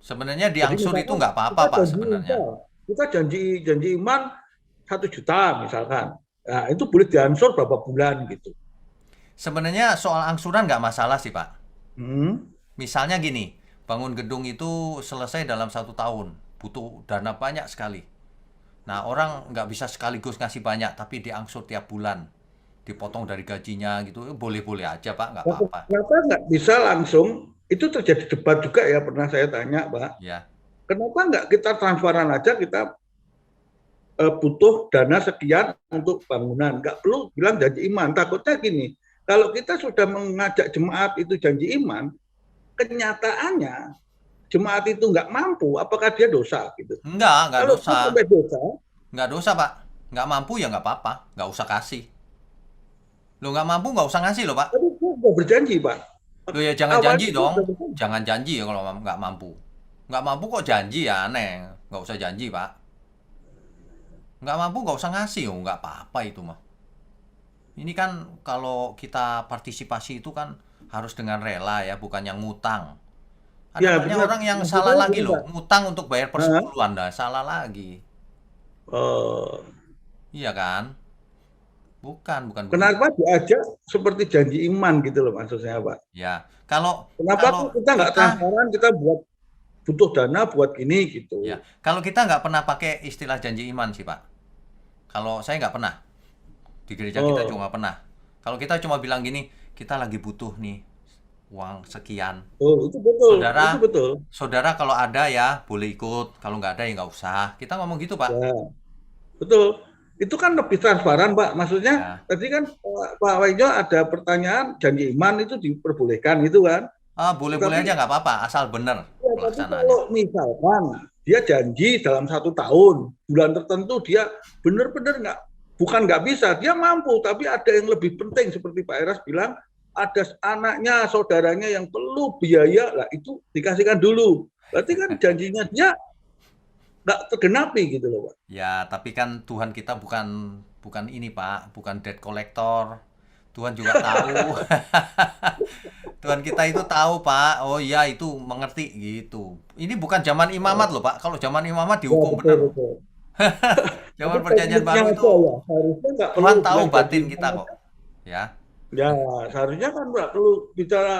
Sebenarnya Jadi diangsur misalkan itu nggak apa-apa, kita Pak, janji sebenarnya. iman, kita janji iman 1 juta misalkan. Nah, itu boleh diangsur berapa bulan gitu. Sebenarnya soal angsuran nggak masalah sih, Pak. Hmm. Misalnya gini, bangun gedung itu selesai dalam 1 tahun. Butuh dana banyak sekali. Nah, orang nggak bisa sekaligus ngasih banyak, tapi diangsur tiap bulan. Dipotong dari gajinya gitu, boleh-boleh aja, Pak, nggak apa-apa. Kenapa nggak bisa langsung, itu terjadi debat juga ya, pernah saya tanya, Pak. Ya. Kenapa nggak kita transparan aja, kita butuh dana sekian untuk bangunan. Nggak perlu bilang janji iman. Takutnya gini, kalau kita sudah mengajak jemaat itu janji iman, kenyataannya jemaat itu nggak mampu, apakah dia dosa gitu? Nggak Kalau dosa. sampai dosa, Nggak dosa, Pak. Nggak mampu ya nggak apa-apa, nggak usah kasih. Lo nggak mampu nggak usah ngasih loh, Pak. tapi dia udah berjanji, Pak. Lo ya jangan Awalnya janji dia dong. udah berjanji. Jangan janji ya kalau nggak mampu. Nggak mampu kok janji ya aneh. Nggak usah janji, Pak. Nggak mampu nggak usah ngasih, oh, nggak apa-apa itu mah. Ini kan kalau kita partisipasi itu kan harus dengan rela ya, bukan yang ngutang. Ada Ya, banyak benar. orang yang Maksud salah saya lagi gini, loh, Pak. ngutang untuk bayar persepuluhan dah, salah lagi. Oh, Iya kan? Bukan begitu. kenapa diajak seperti janji iman gitu loh maksudnya, Pak? Ya, kalau Kenapa kita nggak transparan, kita butuh dana buat gini gitu. ya, kalau kita nggak pernah pakai istilah janji iman sih, Pak. Kalau saya nggak pernah. Di gereja kita Oh. juga nggak pernah. Kalau kita cuma bilang gini, kita lagi butuh nih uang sekian. Oh, itu betul. Saudara, Itu betul. saudara kalau ada ya boleh ikut, kalau nggak ada ya nggak usah. Kita ngomong gitu, Pak. Ya, betul. Itu kan lebih transparan, Pak. Maksudnya Ya. tadi kan Pak Wainyo ada pertanyaan janji iman itu diperbolehkan itu kan. Ah, boleh-boleh Tapi- aja nggak apa-apa, asal benar Ya, tapi pelaksanaannya. kalau misalkan dia janji dalam 1 tahun, bulan tertentu dia benar-benar bukan nggak bisa, dia mampu, tapi ada yang lebih penting seperti Pak Eras bilang, ada anaknya, saudaranya yang perlu biaya, lah itu dikasihkan dulu. Berarti kan janjinya dia nggak tergenapi gitu loh, Pak. Ya, tapi kan Tuhan kita bukan ini, Pak, bukan debt collector. Tuhan juga tahu. Tuhan kita itu tahu, Pak. Oh iya, itu mengerti gitu. Ini bukan zaman imamat loh, Pak. Kalau zaman imamat dihukum benar. Betul. Zaman Tapi perjanjian tekniknya baru apa itu ya? Harusnya nggak perlu Tuhan tahu bilang batin janji kita iman. kok. Ya. Ya, seharusnya kan nggak perlu bicara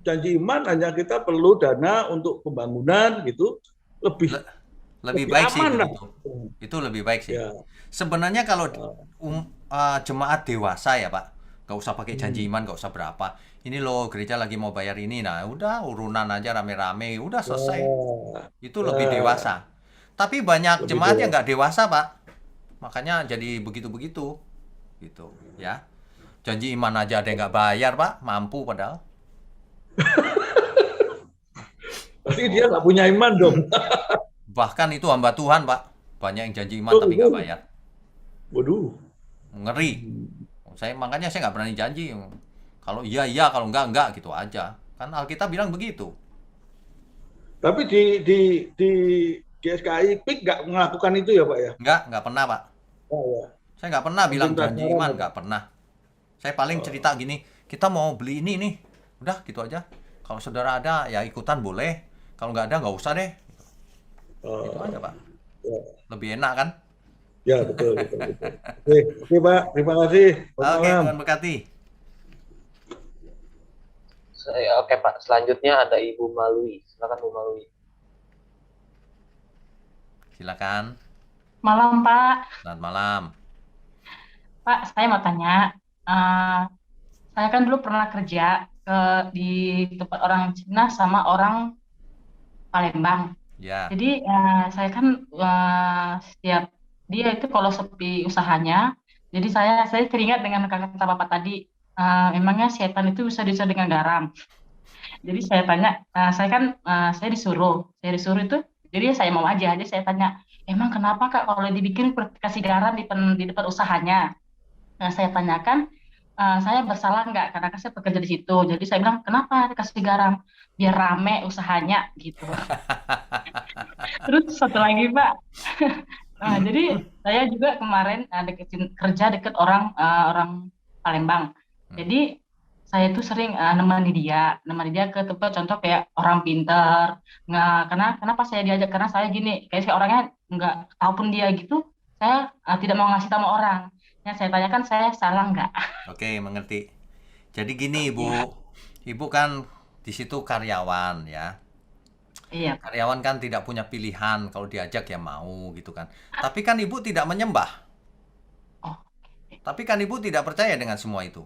janji iman, hanya kita perlu dana untuk pembangunan gitu, lebih Lebih baik sih aman lah. begitu. Itu lebih baik sih. Ya. Sebenarnya kalau jemaat dewasa ya, Pak, nggak usah pakai janji iman, nggak usah berapa. Ini loh gereja lagi mau bayar ini, nah udah urunan aja rame-rame, udah selesai. Ya. Itu lebih Ya. dewasa. Tapi banyak Lebih jemaat yang dewasa. nggak dewasa, Pak. Makanya jadi begitu-begitu. Gitu, ya. Janji iman aja ada yang nggak bayar, Pak. Mampu padahal. Pasti dia nggak punya iman dong. Bahkan itu hamba Tuhan, Pak. Banyak yang janji iman tapi nggak bayar. Waduh. Ngeri. Makanya saya nggak berani janji. Kalau iya iya, kalau enggak gitu aja. Kan Alkitab bilang begitu. Tapi di GSKI PIK nggak melakukan itu ya, Pak ya? Nggak pernah, Pak. Oh, ya. Saya nggak pernah bilang Mungkin janji transparan, iman, ya? nggak pernah. Saya paling cerita gini, kita mau beli ini nih. Udah gitu aja. Kalau saudara ada, ya ikutan boleh. Kalau nggak ada, nggak usah deh. Itu aja, Pak. Ya, Lebih enak kan? ya betul. Oke, Pak. Terima kasih. Selamat Oke, malam. Tuhan berkati. Oke Pak, selanjutnya ada Ibu Malui. Silakan Bu Malui. Silakan. Malam Pak. Selamat malam. Pak, saya mau tanya. Saya kan dulu pernah kerja di tempat orang Cina sama orang Palembang. Ya. Jadi saya kan setiap dia itu kalau sepi usahanya, jadi saya teringat dengan kata Bapak tadi, emangnya setan itu bisa diusir dengan garam. Jadi saya tanya, saya disuruh itu, jadi saya mau aja. Jadi saya tanya, emang kenapa Kak kalau dibikin kasih garam di depan usahanya? Nah, saya tanyakan, saya bersalah nggak karena kan saya bekerja di situ. Jadi saya bilang, kenapa dikasih garam? Biar rame usahanya gitu. Terus satu lagi Pak, jadi saya juga kemarin kerja deket orang Palembang. Jadi saya tuh sering nemani dia ke tempat contoh kayak orang pintar. Kenapa saya diajak? Karena saya gini, kayak saya orangnya nggak tahu pun dia gitu, saya tidak mau ngasih tahu orang. Yang saya tanyakan, saya salah nggak? Oke, mengerti. Jadi gini, Ibu. Ibu kan di situ karyawan ya. Iya. Karyawan kan tidak punya pilihan, kalau diajak ya mau gitu kan. Tapi kan Ibu tidak menyembah. Oh. Tapi kan Ibu tidak percaya dengan semua itu.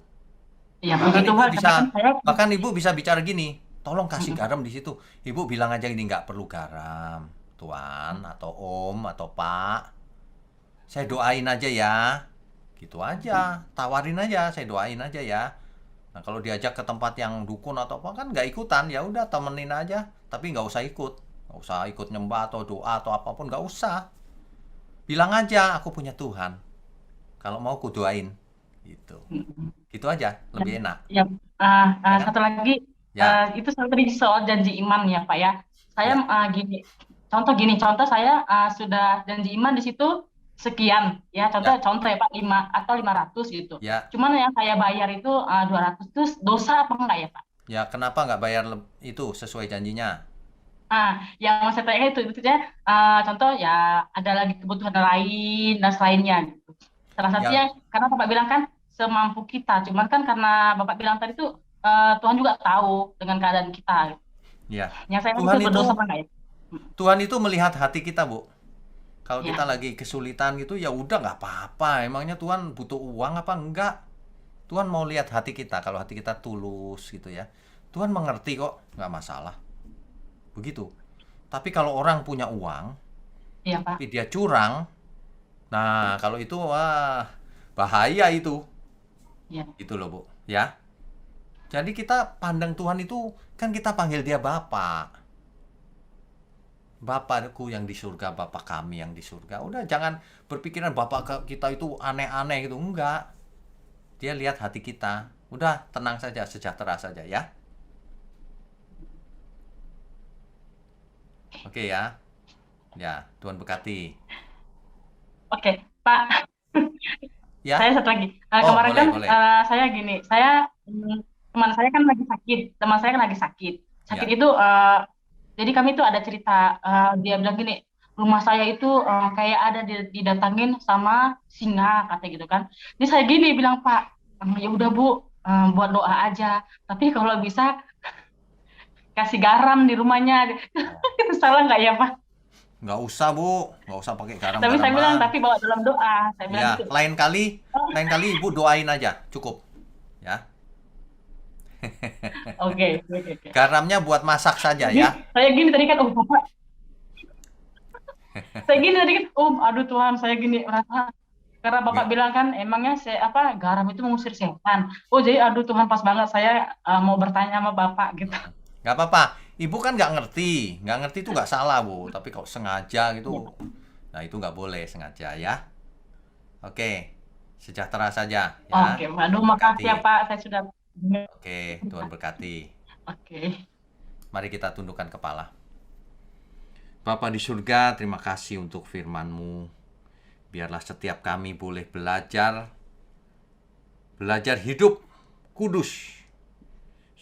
Iya, Bahkan begitu Ibu Pak. bisa, Saya bahkan Ibu bisa bicara gini, tolong kasih garam di situ. Ibu bilang aja ini nggak perlu garam, Tuan atau Om atau Pak. Saya doain aja ya. Gitu aja, tawarin aja, saya doain aja ya. Nah, kalau diajak ke tempat yang dukun atau apa kan nggak ikutan, ya udah temenin aja, tapi nggak usah ikut nyembah atau doa atau apapun, nggak usah. Bilang aja, aku punya Tuhan. Kalau mau ku doain, gitu. Gitu aja, lebih enak. Ya, Ya kan? satu lagi, Ya. itu tadi soal janji iman ya Pak ya. Saya Ya. contoh saya sudah janji iman di situ sekian ya, contoh ya Pak, 5 atau 500 gitu. Ya. Cuman yang saya bayar itu 200, itu dosa apa enggak ya Pak? Ya, kenapa nggak bayar itu sesuai janjinya? Yang saya tanya itu ya, contoh ya ada lagi kebutuhan lain dan selainnya gitu. Salah satunya karena Bapak bilang kan semampu kita, cuman kan karena Bapak bilang tadi tuh Tuhan juga tahu dengan keadaan kita. Ya. Yang saya Tuhan itu berdosa apa enggak ya? Tuhan itu melihat hati kita, Bu. Kalau Ya. kita lagi kesulitan gitu, ya udah nggak apa-apa. Emangnya Tuhan butuh uang apa enggak? Tuhan mau lihat hati kita. Kalau hati kita tulus gitu ya, Tuhan mengerti kok, nggak masalah. Begitu. Tapi kalau orang punya uang, Iya, Pak. tapi dia curang, nah kalau itu wah bahaya itu. Ya. Itu loh, Bu. Ya. Jadi kita pandang Tuhan itu kan kita panggil dia Bapa. Bapakku yang di surga, Bapak kami yang di surga. Udah jangan berpikiran Bapak kita itu aneh-aneh gitu. Enggak. Dia lihat hati kita. Udah tenang saja, sejahtera saja ya. Oke ya. Ya, Tuhan berkati. Oke, Pak. Ya. Saya satu lagi. Oh, Kemarin boleh, kan boleh. saya gini, teman saya kan lagi sakit. Sakit Ya. itu jadi kami itu ada cerita, dia bilang gini, rumah saya itu kayak ada didatangin sama singa katanya gitu kan. Jadi saya gini bilang, Pak, ya udah Bu, buat doa aja. Tapi kalau bisa kasih garam di rumahnya. Itu salah nggak ya Pak? Nggak usah, Bu. Nggak usah pakai Tapi saya bilang, garam-garaman. tapi bawa dalam doa. Saya bilang Ya, gitu. lain kali Ibu doain aja, cukup. Ya. Oke. Garamnya buat masak saja Jadi, ya. saya gini tadi kan, Bapak. Saya gini tadi kan, aduh Tuhan, saya gini merasa karena Bapak bilang kan emangnya garam itu mengusir setan. Jadi aduh Tuhan, pas banget saya mau bertanya sama Bapak gitu. Nggak apa-apa. Ibu kan nggak ngerti. Nggak ngerti itu nggak salah, Bu. Tapi kalau sengaja gitu, nah itu nggak boleh sengaja ya. Oke. Sejahtera saja ya. Oke, aduh makasih ya Pak, saya sudah. Oke, Tuhan berkati. Oke. Mari kita tundukkan kepala. Bapa di surga, terima kasih untuk firman-Mu. Biarlah setiap kami boleh belajar hidup kudus.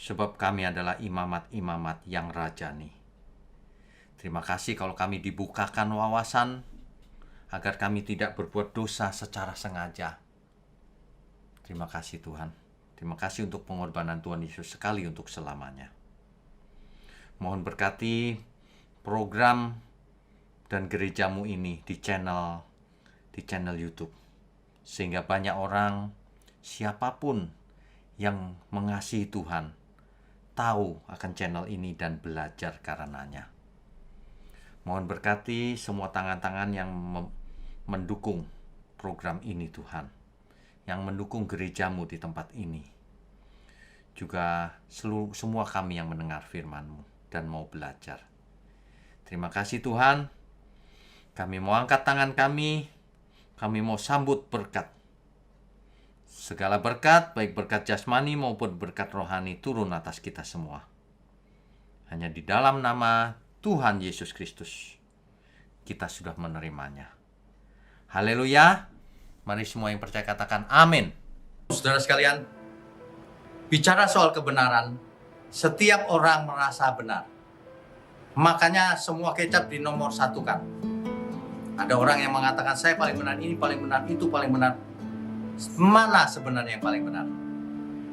sebab kami adalah imamat-imamat yang rajani. Terima kasih kalau kami dibukakan wawasan, agar kami tidak berbuat dosa secara sengaja. Terima kasih Tuhan. Terima kasih untuk pengorbanan Tuhan Yesus sekali untuk selamanya. Mohon berkati program dan gerejamu ini di channel YouTube, sehingga banyak orang, siapapun yang mengasihi Tuhan, tahu akan channel ini dan belajar karenanya. Mohon berkati semua tangan-tangan yang mendukung program ini Tuhan, yang mendukung gerejamu di tempat ini. Juga semua kami yang mendengar firman-Mu dan mau belajar. Terima kasih Tuhan. Kami mau angkat tangan kami mau sambut berkat. Segala berkat, baik berkat jasmani maupun berkat rohani, turun atas kita semua. Hanya di dalam nama Tuhan Yesus Kristus kita sudah menerimanya. Haleluya. Mari semua yang percaya katakan amin. Saudara sekalian, bicara soal kebenaran, setiap orang merasa benar. Makanya semua kecap di nomor satu kan. Ada orang yang mengatakan saya paling benar, ini paling benar, itu paling benar. Mana sebenarnya yang paling benar?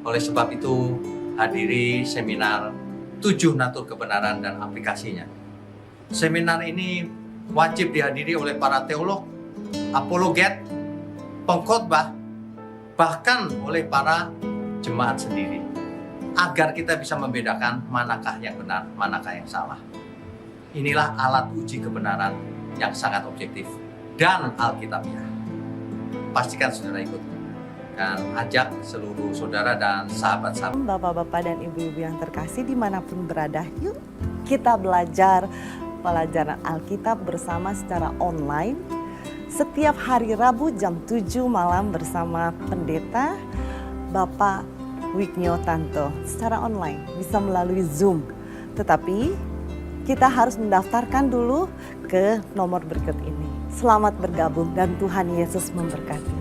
Oleh sebab itu, hadiri seminar 7 natur kebenaran dan aplikasinya. Seminar ini wajib dihadiri oleh para teolog, apologet, pengkhotbah, bahkan oleh para jemaat sendiri, agar kita bisa membedakan manakah yang benar, manakah yang salah. Inilah alat uji kebenaran yang sangat objektif dan alkitabiah. Pastikan saudara ikut dan ajak seluruh saudara dan sahabat-sahabat. Bapak-bapak dan ibu-ibu yang terkasih dimanapun berada, yuk kita belajar pelajaran Alkitab bersama secara online setiap hari Rabu jam 7 malam bersama pendeta Bapak Wignio Tanto secara online, bisa melalui Zoom. Tetapi kita harus mendaftarkan dulu ke nomor berikut ini. Selamat bergabung dan Tuhan Yesus memberkati.